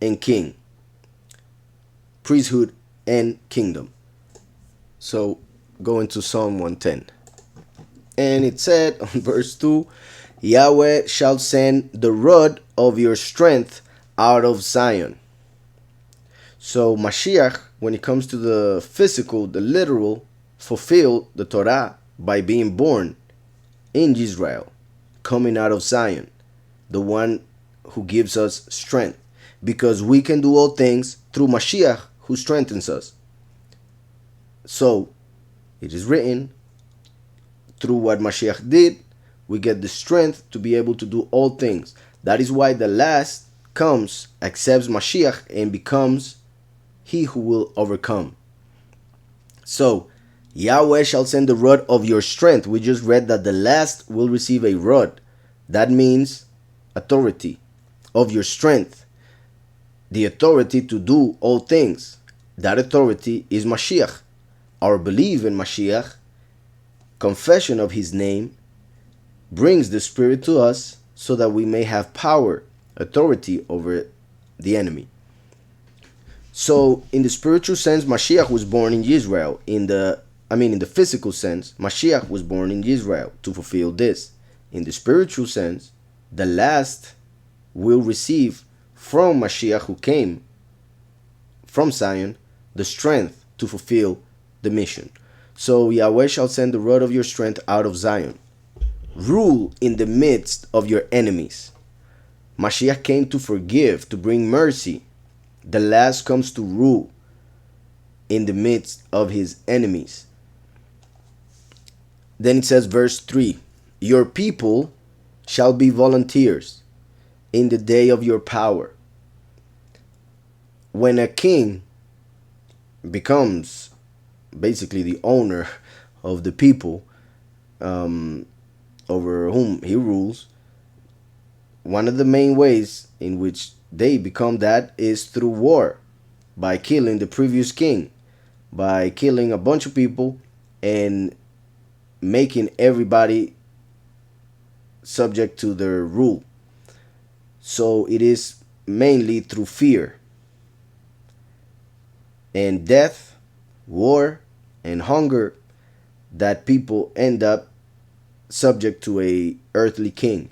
and king. Priesthood and kingdom. So go into Psalm 110. And it said on verse 2, Yahweh shall send the rod of your strength out of Zion. So Mashiach, when it comes to the physical, the literal, fulfilled the Torah by being born in Israel, coming out of Zion, the one who gives us strength, because we can do all things through Mashiach who strengthens us. So it is written, through what Mashiach did, we get the strength to be able to do all things. That is why the last comes, accepts Mashiach, and becomes he who will overcome. So Yahweh shall send the rod of your strength. We just read that the last will receive a rod. That means authority of your strength. The authority to do all things. That authority is Mashiach. Our belief in Mashiach, confession of his name, brings the Spirit to us so that we may have power, authority over the enemy. So in the spiritual sense, Mashiach was born in Israel. In the physical sense, Mashiach was born in Israel to fulfill this. In the spiritual sense, the last will receive from Mashiach, who came from Zion, the strength to fulfill the mission. So Yahweh shall send the rod of your strength out of Zion. Rule in the midst of your enemies. Mashiach came to forgive, to bring mercy. The last comes to rule in the midst of his enemies. Then it says, verse 3, your people shall be volunteers. in the day of your power. When a king becomes basically the owner of the people, over whom he rules, one of the main ways in which they become that is through war, by killing the previous king, by killing a bunch of people and making everybody subject to their rule. So it is mainly through fear and death, war, and hunger that people end up subject to a earthly king.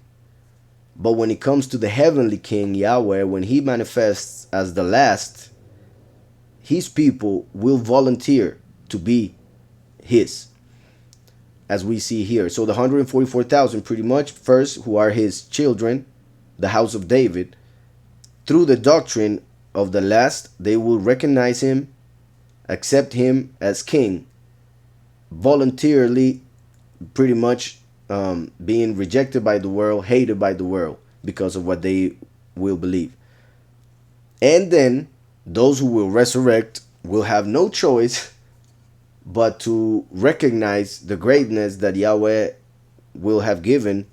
But when it comes to the heavenly king, Yahweh, when he manifests as the last, his people will volunteer to be his, as we see here. So the 144,000 pretty much first, who are his children, the house of David, through the doctrine of the last, they will recognize him, accept him as king, voluntarily, pretty much being rejected by the world, hated by the world because of what they will believe. And then those who will resurrect will have no choice but to recognize the greatness that Yahweh will have given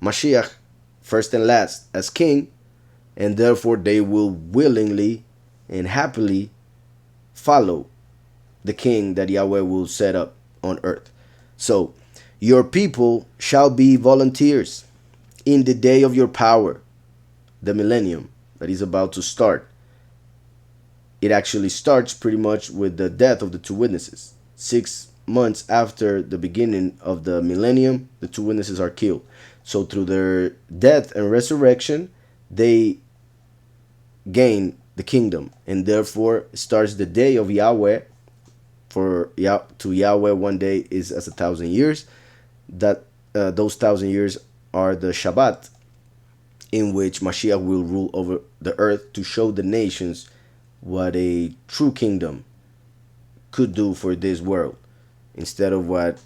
Mashiach, first and last, as king, and therefore they will willingly and happily follow the king that Yahweh will set up on earth. So, your people shall be volunteers in the day of your power, the millennium that is about to start. It actually starts pretty much with the death of the two witnesses. 6 months after the beginning of the millennium, the two witnesses are killed. So through their death and resurrection, they gain the kingdom, and therefore starts the day of Yahweh. To Yahweh, one day is as 1,000 years. That those 1,000 years are the Shabbat, in which Mashiach will rule over the earth to show the nations what a true kingdom could do for this world, instead of what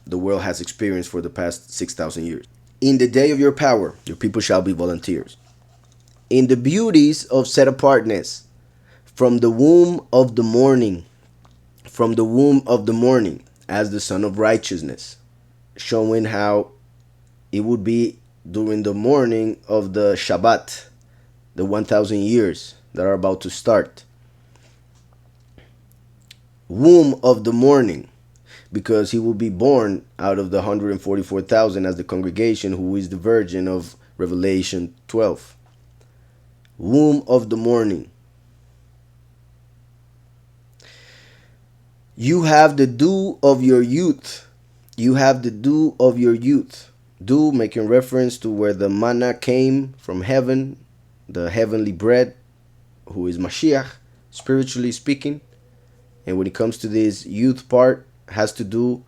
the world has experienced for the past 6,000 years. In the day of your power, your people shall be volunteers. In the beauties of set apartness, from the womb of the morning, from the womb of the morning, as the Son of Righteousness, showing how it would be during the morning of the Shabbat, the 1,000 years that are about to start. Womb of the morning, because he will be born out of the 144,000 as the congregation, who is the virgin of Revelation 12. Womb of the morning. You have the dew of your youth. You have the dew of your youth. Dew making reference to where the manna came from heaven, the heavenly bread, who is Mashiach, spiritually speaking. And when it comes to this youth part, has to do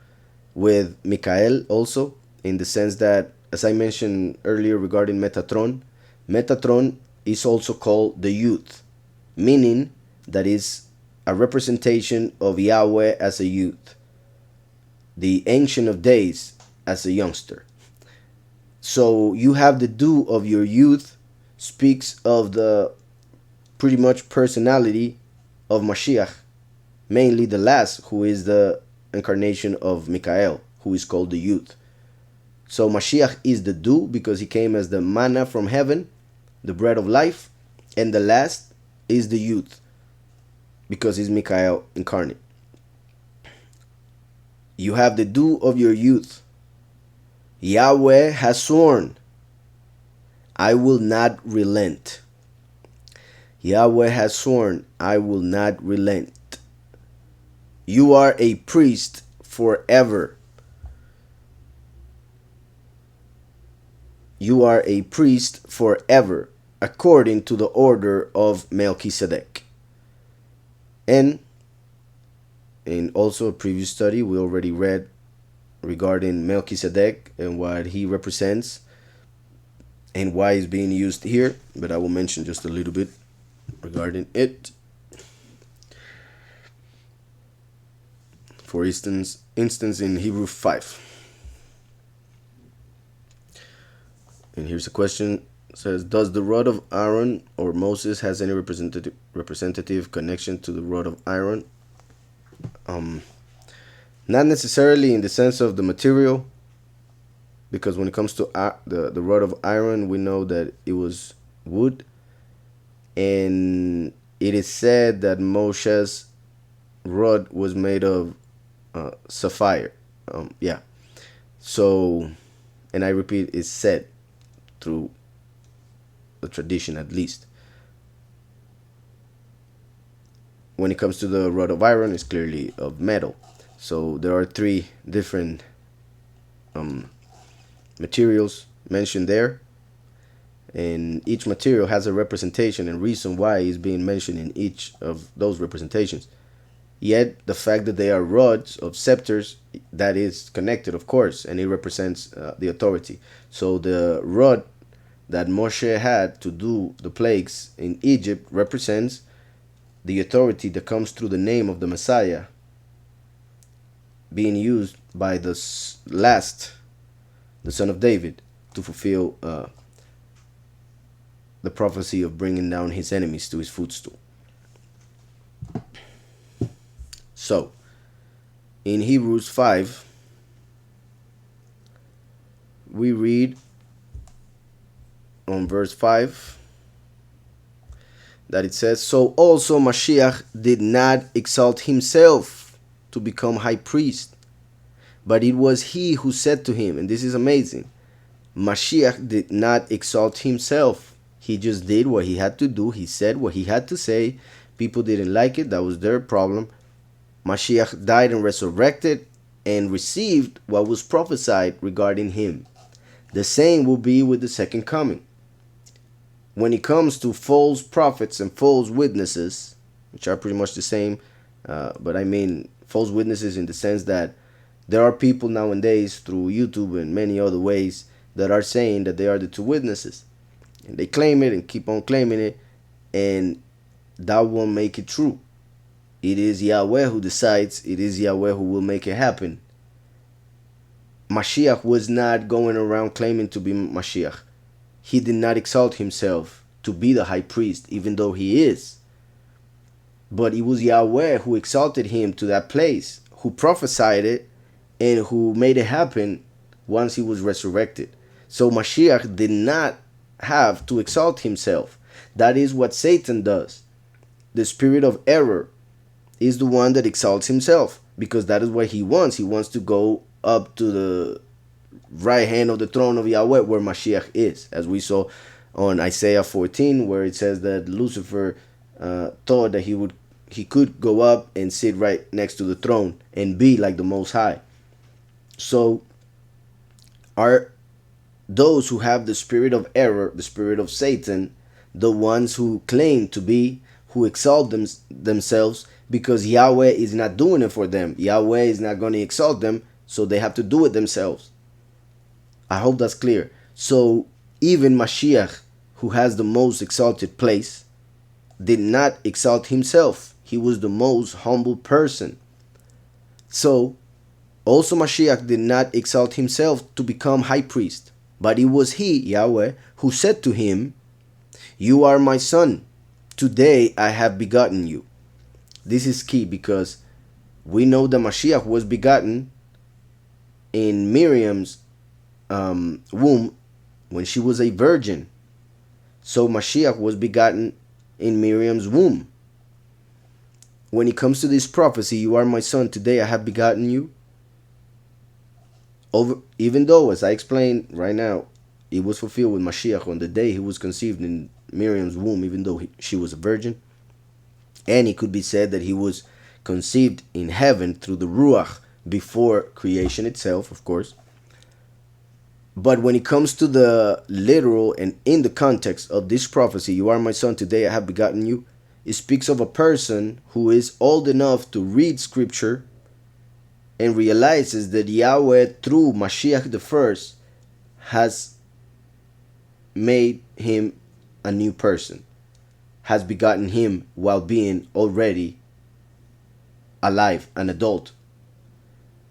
with Mikael also, in the sense that, as I mentioned earlier regarding Metatron, Metatron is also called the youth, meaning that is a representation of Yahweh as a youth, the Ancient of Days as a youngster. So you have the dew of your youth speaks of the pretty much personality of Mashiach, mainly the last, who is the incarnation of Mikael, who is called the youth. So Mashiach is the dew because he came as the manna from heaven, the bread of life, and the last is the youth because he's Mikael incarnate. You have the dew of your youth. Yahweh has sworn, I will not relent. Yahweh has sworn, I will not relent. You are a priest forever. You are a priest forever, according to the order of Melchizedek. And in also a previous study, we already read regarding Melchizedek and what he represents and why it's being used here, but I will mention just a little bit regarding it. For instance in Hebrews 5. And here's a question. says, does the rod of Aaron or Moses has any representative connection to the rod of iron? Not necessarily in the sense of the material, because when it comes to the rod of iron, we know that it was wood, and it is said that Moshe's rod was made of sapphire. Yeah. So, and I repeat, it's said through the tradition at least. When it comes to the rod of iron, it's clearly of metal. So there are three different materials mentioned there, and each material has a representation and reason why it's being mentioned in each of those representations. Yet the fact that they are rods of scepters, that is connected, of course, and it represents the authority. So the rod that Moshe had to do the plagues in Egypt represents the authority that comes through the name of the Messiah being used by the last, the son of David, to fulfill the prophecy of bringing down his enemies to his footstool. So, in Hebrews 5, we read on verse 5 that it says, so also Mashiach did not exalt himself to become high priest, but it was he who said to him, and this is amazing, Mashiach did not exalt himself. He just did what he had to do. He said what he had to say. People didn't like it. That was their problem. Mashiach died and resurrected and received what was prophesied regarding him. The same will be with the second coming. When it comes to false prophets and false witnesses, which are pretty much the same, but I mean false witnesses in the sense that there are people nowadays through YouTube and many other ways that are saying that they are the two witnesses. And they claim it and keep on claiming it, and that won't make it true. It is Yahweh who decides. It is Yahweh who will make it happen. Mashiach was not going around claiming to be Mashiach. He did not exalt himself to be the high priest, even though he is. But it was Yahweh who exalted him to that place, who prophesied it, and who made it happen once he was resurrected. So Mashiach did not have to exalt himself. That is what Satan does. The spirit of error is the one that exalts himself, because that is what he wants. He wants to go up to the right hand of the throne of Yahweh where Mashiach is, as we saw on Isaiah 14, where it says that Lucifer thought that he could go up and sit right next to the throne and be like the Most High. So are those who have the spirit of error, the spirit of Satan, the ones who claim to be, who exalt themselves, because Yahweh is not doing it for them. Yahweh is not going to exalt them, so they have to do it themselves. I hope that's clear. So even Mashiach, who has the most exalted place, did not exalt himself. He was the most humble person. So also Mashiach did not exalt himself to become high priest, but it was he, Yahweh, who said to him, "You are my son. Today I have begotten you." This is key, because we know that Mashiach was begotten in Miriam's womb when she was a virgin. So Mashiach was begotten in Miriam's womb. When it comes to this prophecy, "You are my son, today I have begotten you," even though, as I explained right now, it was fulfilled with Mashiach on the day he was conceived in Miriam's womb, even though she was a virgin. And it could be said that he was conceived in heaven through the Ruach before creation itself, of course. But when it comes to the literal and in the context of this prophecy, "You are my son, today I have begotten you," it speaks of a person who is old enough to read scripture and realizes that Yahweh, through Mashiach the first, has made him a new person, has begotten him while being already alive, an adult.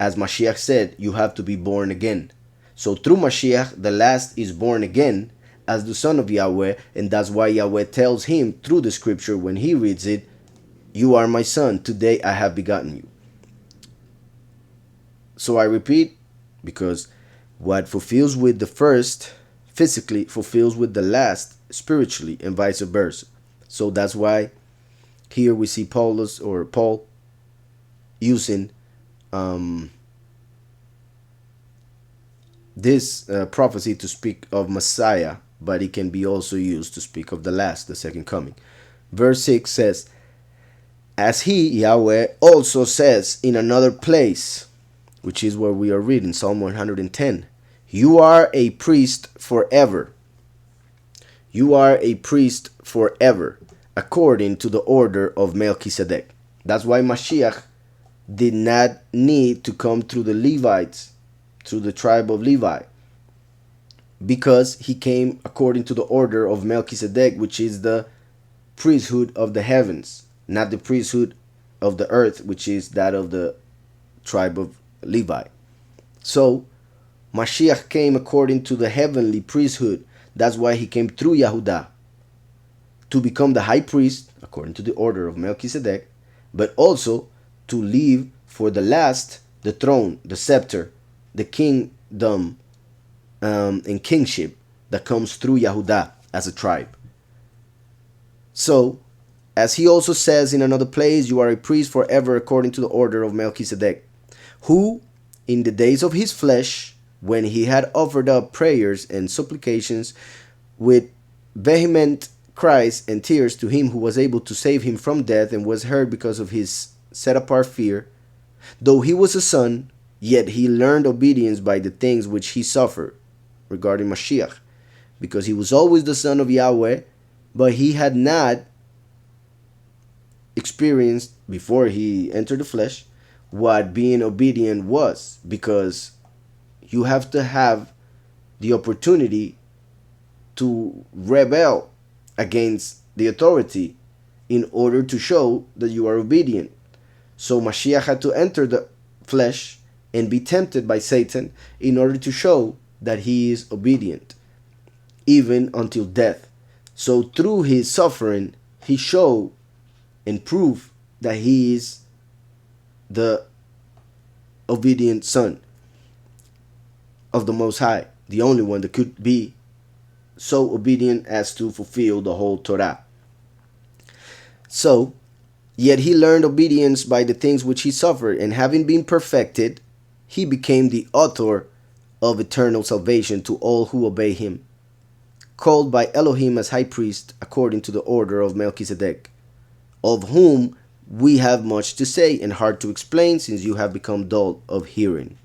As Mashiach said, you have to be born again. So through Mashiach, the last is born again, as the son of Yahweh, and that's why Yahweh tells him through the scripture when he reads it, "You are my son, today I have begotten you." So I repeat, because what fulfills with the first physically fulfills with the last spiritually, and vice versa. So that's why here we see Paul using this prophecy to speak of Messiah, but it can be also used to speak of the second coming. Verse 6 says, "As he, Yahweh, also says in another place," which is where we are reading, Psalm 110, "You are a priest forever. You are a priest forever, according to the order of Melchizedek." That's why Mashiach did not need to come through the Levites, through the tribe of Levi, because he came according to the order of Melchizedek, which is the priesthood of the heavens, not the priesthood of the earth, which is that of the tribe of Levi. So Mashiach came according to the heavenly priesthood. That's why he came through Yahudah to become the high priest according to the order of Melchizedek, but also to leave for the last the throne, the scepter, the kingdom, and kingship that comes through Yahudah as a tribe. So, as he also says in another place, "You are a priest forever according to the order of Melchizedek, who in the days of his flesh, when he had offered up prayers and supplications with vehement cries and tears to him who was able to save him from death, and was heard because of his set apart fear, though he was a son, yet he learned obedience by the things which he suffered," regarding Mashiach, because he was always the son of Yahweh, but he had not experienced, before he entered the flesh, what being obedient was, because you have to have the opportunity to rebel against the authority in order to show that you are obedient. So Mashiach had to enter the flesh and be tempted by Satan in order to show that he is obedient, even until death. So through his suffering, he showed and proved that he is the obedient son of the Most High, the only one that could be so obedient as to fulfill the whole Torah. So, yet he learned obedience by the things which he suffered, and having been perfected, he became the author of eternal salvation to all who obey him, called by Elohim as high priest according to the order of Melchizedek, of whom we have much to say and hard to explain, since you have become dull of hearing.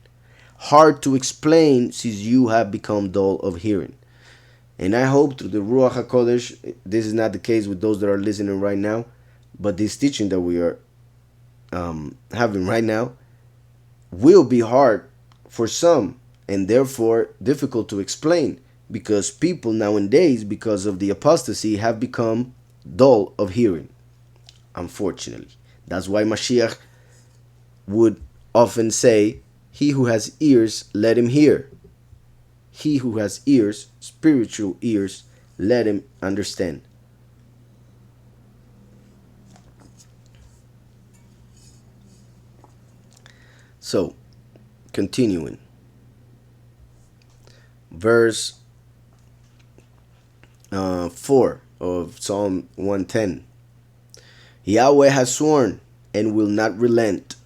Hard to explain, since you have become dull of hearing. And I hope through the Ruach HaKodesh, this is not the case with those that are listening right now, but this teaching that we are having right now will be hard for some, and therefore difficult to explain, because people nowadays, because of the apostasy, have become dull of hearing, unfortunately. That's why Mashiach would often say, "He who has ears, let him hear." He who has ears, spiritual ears, let him understand. So, continuing. Verse 4 of Psalm 110. Yahweh has sworn and will not relent,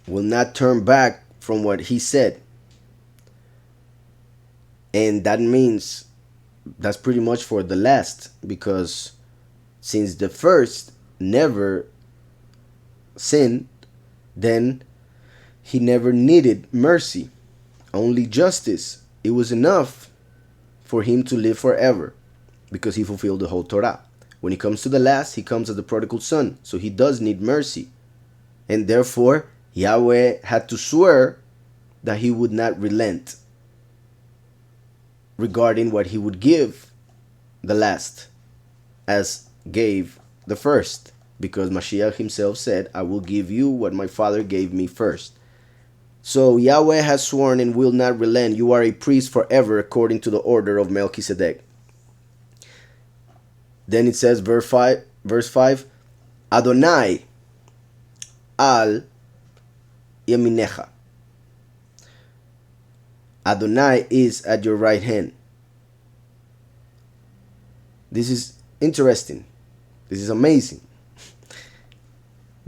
will not turn back from what he said. And that means that's pretty much for the last, because since the first never sinned, then he never needed mercy, only justice. It was enough for him to live forever, because he fulfilled the whole Torah. When he comes to the last, he comes as the prodigal son, so he does need mercy. And therefore, Yahweh had to swear that he would not relent regarding what he would give the last as gave the first, because Mashiach himself said, "I will give you what my Father gave me first." So Yahweh has sworn and will not relent. You are a priest forever according to the order of Melchizedek. Then it says, verse 5, Adonai al yaminecha. Adonai is at your right hand. This is interesting. This is amazing.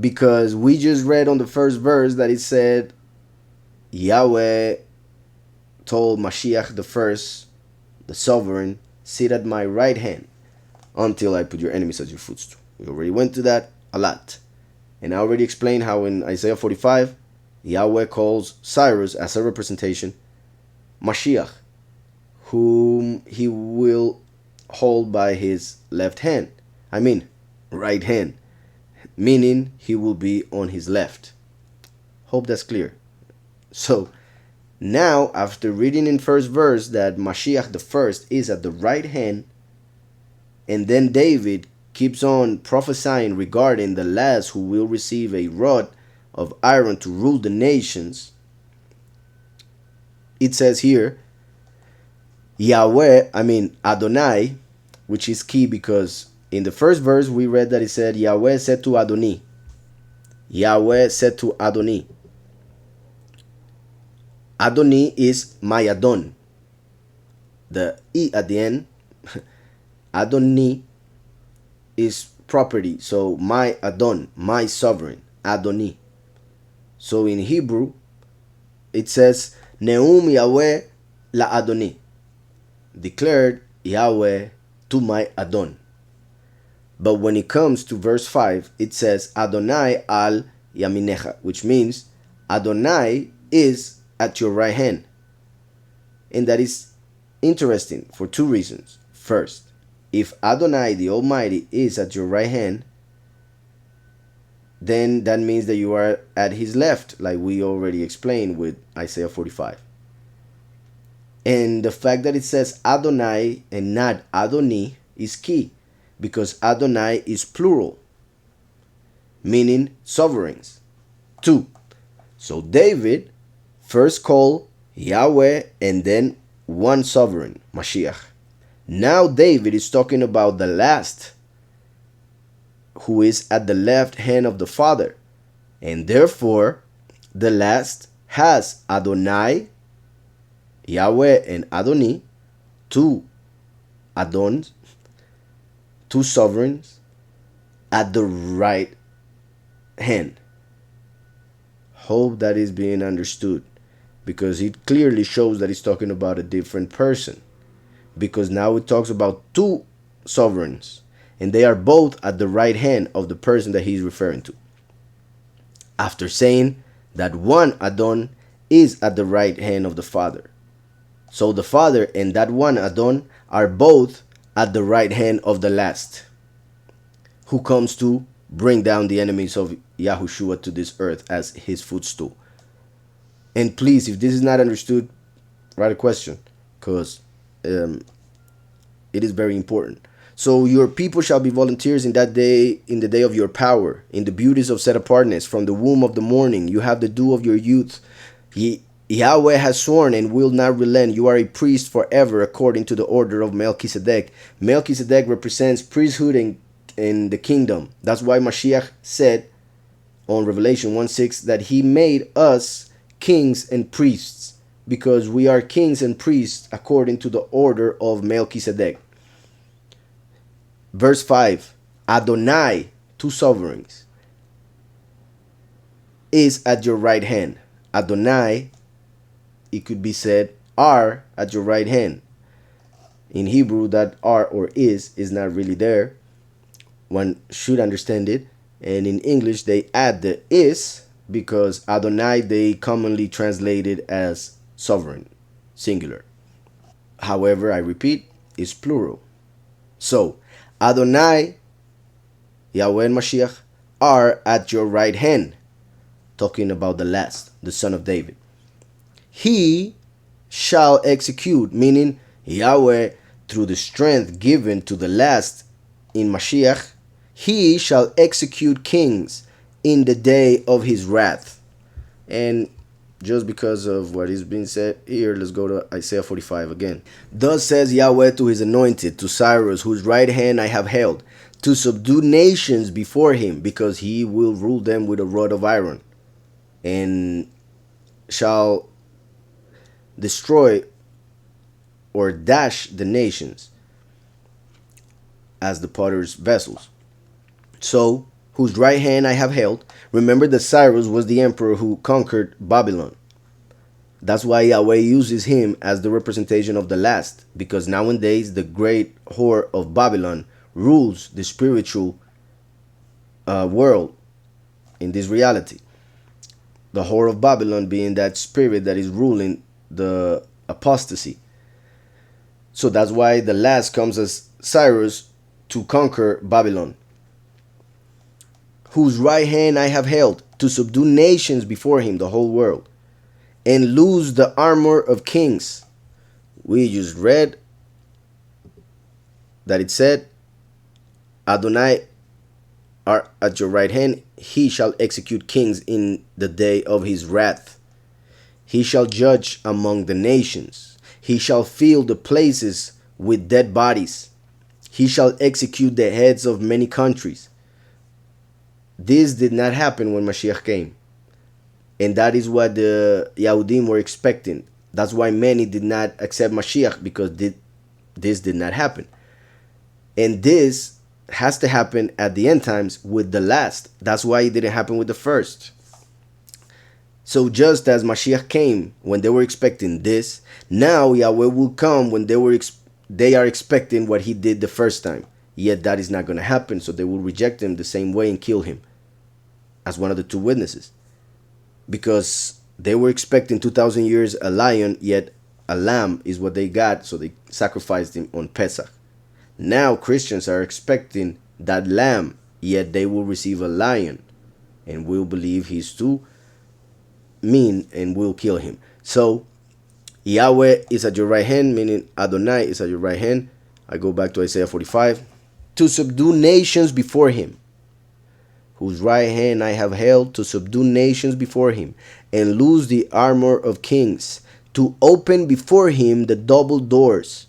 Because we just read on the first verse that it said Yahweh told Mashiach the first, the sovereign, sit at my right hand until I put your enemies as your footstool. We already went to that a lot. And I already explained how in Isaiah 45, Yahweh calls Cyrus as a representation Mashiach, whom he will hold by his left hand. Right hand. Meaning he will be on his left. Hope that's clear. So, now after reading in first verse that Mashiach the first is at the right hand, and then David keeps on prophesying regarding the last who will receive a rod of iron to rule the nations, it says here, Adonai, which is key because in the first verse we read that it said Yahweh said to Adoni. Yahweh said to Adoni. Adoni is my Adon. The E at the end, Adoni, is property. So my Adon, my sovereign, Adoni. So in Hebrew, it says Neum Yahweh la Adoni. Declared Yahweh to my Adon. But when it comes to verse 5, it says Adonai al Yaminecha, which means Adonai is at your right hand. And that is interesting for two reasons. First, if Adonai the Almighty is at your right hand, then that means that you are at his left, like we already explained with Isaiah 45. And the fact that it says Adonai and not Adoni is key, because Adonai is plural, meaning sovereigns. 2. So David first called Yahweh and then one sovereign, Mashiach. Now David is talking about the last, who is at the left hand of the Father. And therefore, the last has Adonai, Yahweh and Adoni, two Adons, two sovereigns, at the right hand. Hope that is being understood, because it clearly shows that it's talking about a different person. Because now it talks about two sovereigns, and they are both at the right hand of the person that he's referring to. After saying that one Adon is at the right hand of the Father. So the Father and that one Adon are both at the right hand of the last, who comes to bring down the enemies of Yahushua to this earth as his footstool. And please, if this is not understood, write a question, because it is very important. So your people shall be volunteers in that day, in the day of your power, in the beauties of set apartness. From the womb of the morning, you have the dew of your youth. Yahweh has sworn and will not relent. You are a priest forever according to the order of Melchizedek. Melchizedek represents priesthood in the kingdom. That's why Mashiach said on Revelation 1:6 that he made us kings and priests, because we are kings and priests according to the order of Melchizedek. Verse 5, Adonai, two sovereigns, is at your right hand. Adonai, it could be said, are at your right hand. In Hebrew, that are or is not really there. One should understand it. And in English, they add the is, because Adonai, they commonly translate it as sovereign, singular. However, I repeat, is plural. So, Adonai, Yahweh and Mashiach, are at your right hand. Talking about the last, the son of David. He shall execute, meaning Yahweh, through the strength given to the last in Mashiach, he shall execute kings in the day of his wrath. And just because of what is being said here, let's go to Isaiah 45 again. Thus says Yahweh to his anointed, to Cyrus, whose right hand I have held, to subdue nations before him, because he will rule them with a rod of iron, and shall destroy or dash the nations as the potter's vessels. So, whose right hand I have held. Remember that Cyrus was the emperor who conquered Babylon. That's why Yahweh uses him as the representation of the last, because nowadays the great whore of Babylon rules the spiritual world in this reality. The whore of Babylon being that spirit that is ruling the apostasy. So that's why the last comes as Cyrus to conquer Babylon. Whose right hand I have held, to subdue nations before him, the whole world, and loose the armor of kings. We just read that it said, Adonai are at your right hand, he shall execute kings in the day of his wrath. He shall judge among the nations. He shall fill the places with dead bodies. He shall execute the heads of many countries. This did not happen when Mashiach came. And that is what the Yahudim were expecting. That's why many did not accept Mashiach, because this did not happen. And this has to happen at the end times with the last. That's why it didn't happen with the first. So just as Mashiach came when they were expecting this, now Yahweh will come when they are expecting what he did the first time. Yet that is not going to happen, so they will reject him the same way and kill him as one of the two witnesses. Because they were expecting 2,000 years a lion, yet a lamb is what they got, so they sacrificed him on Pesach. Now Christians are expecting that lamb, yet they will receive a lion and will believe he's too mean and will kill him. So Yahweh is at your right hand, meaning Adonai is at your right hand. I go back to Isaiah 45. To subdue nations before him, whose right hand I have held, to subdue nations before him, and loose the armor of kings, to open before him the double doors,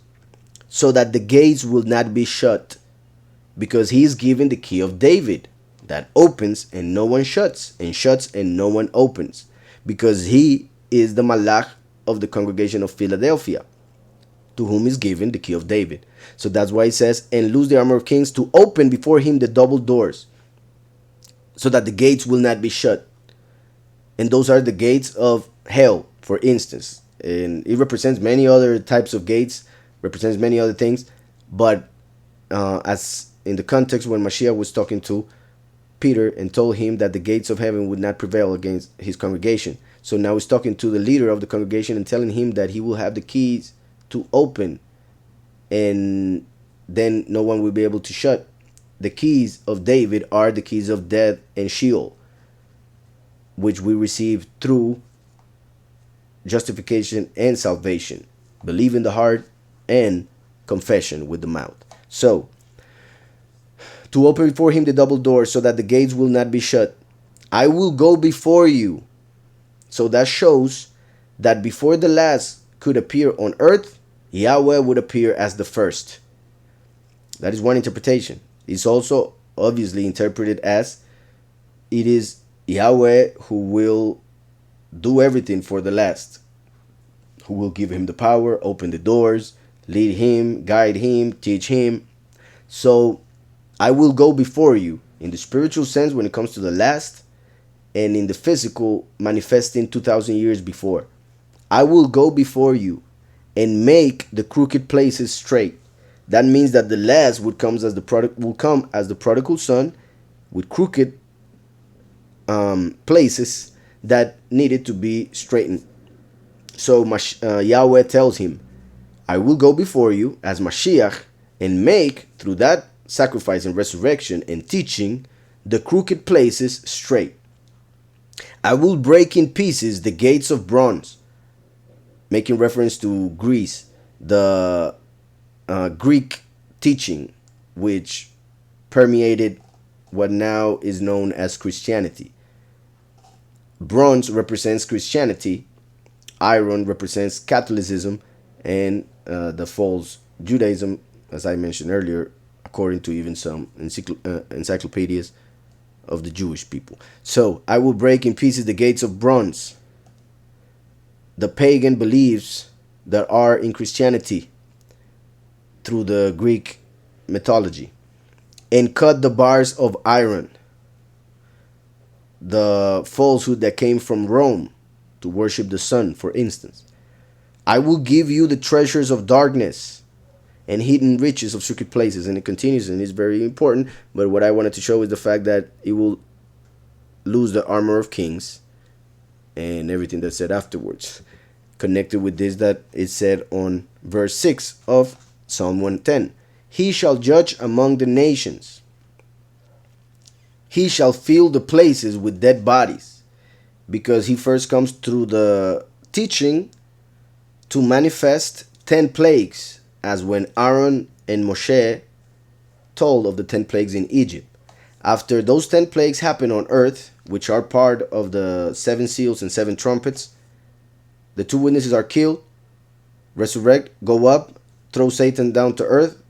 so that the gates will not be shut, because he is given the key of David, that opens and no one shuts, and shuts and no one opens, because he is the Malach of the congregation of Philadelphia, to whom is given the key of David. So that's why it says, and loose the armor of kings, to open before him the double doors, so that the gates will not be shut. And those are the gates of hell, for instance. And it represents many other types of gates, represents many other things. But as in the context when Mashiach was talking to Peter and told him that the gates of heaven would not prevail against his congregation. So now he's talking to the leader of the congregation and telling him that he will have the keys to open, and then no one will be able to shut. The keys of David are the keys of death and Sheol, which we receive through justification and salvation, believe in the heart and confession with the mouth. So, to open before him the double door, so that the gates will not be shut. I will go before you. So that shows that before the last could appear on earth, Yahweh would appear as the first. That is one interpretation. It's also obviously interpreted as it is Yahweh who will do everything for the last, who will give him the power, open the doors, lead him, guide him, teach him. So I will go before you in the spiritual sense when it comes to the last, and in the physical manifesting 2,000 years before. I will go before you and make the crooked places straight. That means that the last will come as the prodigal son with crooked places that needed to be straightened. So Yahweh tells him, I will go before you as Mashiach and make, through that sacrifice and resurrection and teaching, the crooked places straight. I will break in pieces the gates of bronze, making reference to Greece, the Greek teaching which permeated what now is known as Christianity. Bronze represents Christianity, iron represents Catholicism, and the false Judaism, as I mentioned earlier, according to even some encyclopedias of the Jewish people. So I will break in pieces the gates of bronze, the pagan beliefs that are in Christianity through the Greek mythology, and cut the bars of iron, the falsehood that came from Rome to worship the sun, for instance. I will give you the treasures of darkness and hidden riches of secret places. And it continues, and it's very important. But what I wanted to show is the fact that it will lose the armor of kings and everything that's said afterwards. Connected with this, that is said on verse 6 of Psalm 110. He shall judge among the nations. He shall fill the places with dead bodies. Because he first comes through the teaching to manifest 10 plagues, as when Aaron and Moshe told of the 10 plagues in Egypt. After those 10 plagues happen on earth, which are part of the 7 seals and 7 trumpets, the 2 witnesses are killed, resurrect, go up, throw Satan down to earth,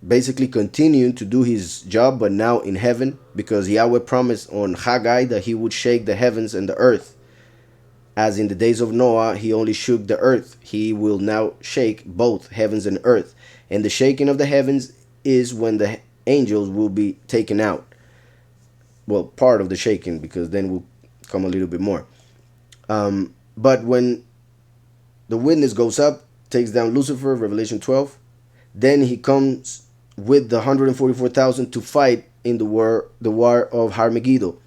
basically continuing to do his job, but now in heaven, because Yahweh promised on Haggai that he would shake the heavens and the earth. As in the days of Noah, he only shook the earth. He will now shake both heavens and earth. And the shaking of the heavens is when the angels will be taken out. Well, part of the shaking, because then will come a little bit more. But when the witness goes up, takes down Lucifer, Revelation 12, then he comes with the 144,000 to fight in the war of Harmagedon,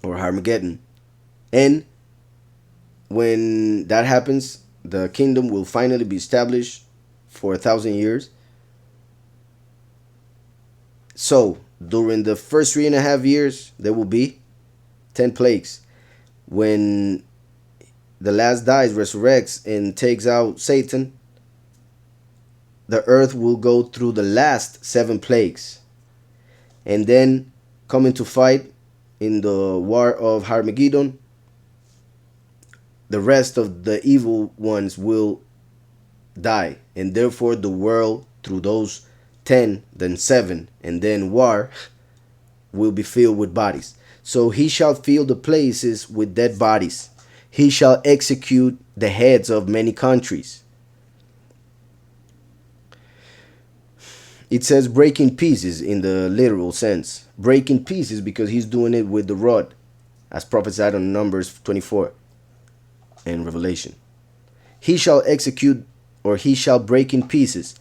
or Harmageddon. And when that happens, the kingdom will finally be established for 1,000 years. So during the first 3.5 years, there will be 10 plagues. When the last dies, resurrects, and takes out Satan, the earth will go through the last 7 plagues. And then coming to fight in the war of Harmageddon, the rest of the evil ones will die. And therefore the world, through those 10, then 7, and then war, will be filled with bodies. So he shall fill the places with dead bodies. He shall execute the heads of many countries. It says break in pieces in the literal sense. Break in pieces because he's doing it with the rod, as prophesied on Numbers 24 and Revelation. He shall execute, or he shall break in pieces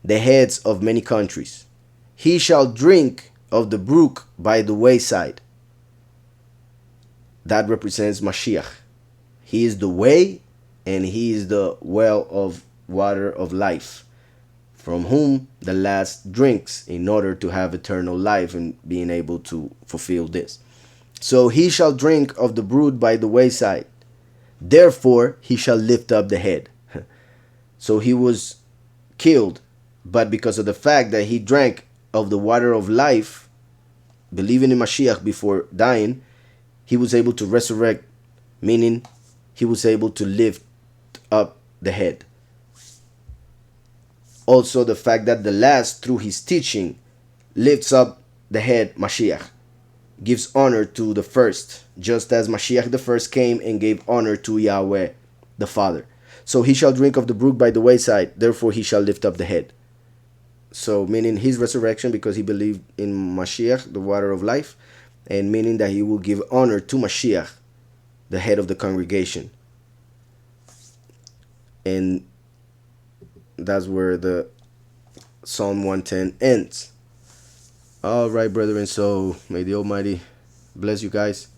the heads of many countries. He shall drink of the brook by the wayside. That represents Mashiach. He is the way, and he is the well of water of life, from whom the last drinks in order to have eternal life and being able to fulfill this. So he shall drink of the brood by the wayside. Therefore he shall lift up the head. So he was killed, but because of the fact that he drank of the water of life, believing in Mashiach before dying, he was able to resurrect, meaning he was able to lift up the head. Also the fact that the last, through his teaching, lifts up the head, Mashiach, gives honor to the first, just as Mashiach the first came and gave honor to Yahweh the Father. So he shall drink of the brook by the wayside, therefore he shall lift up the head. So meaning his resurrection, because he believed in Mashiach, the water of life, and meaning that he will give honor to Mashiach, the head of the congregation. And that's where the Psalm 110 ends. All right, brethren, so may the Almighty bless you guys.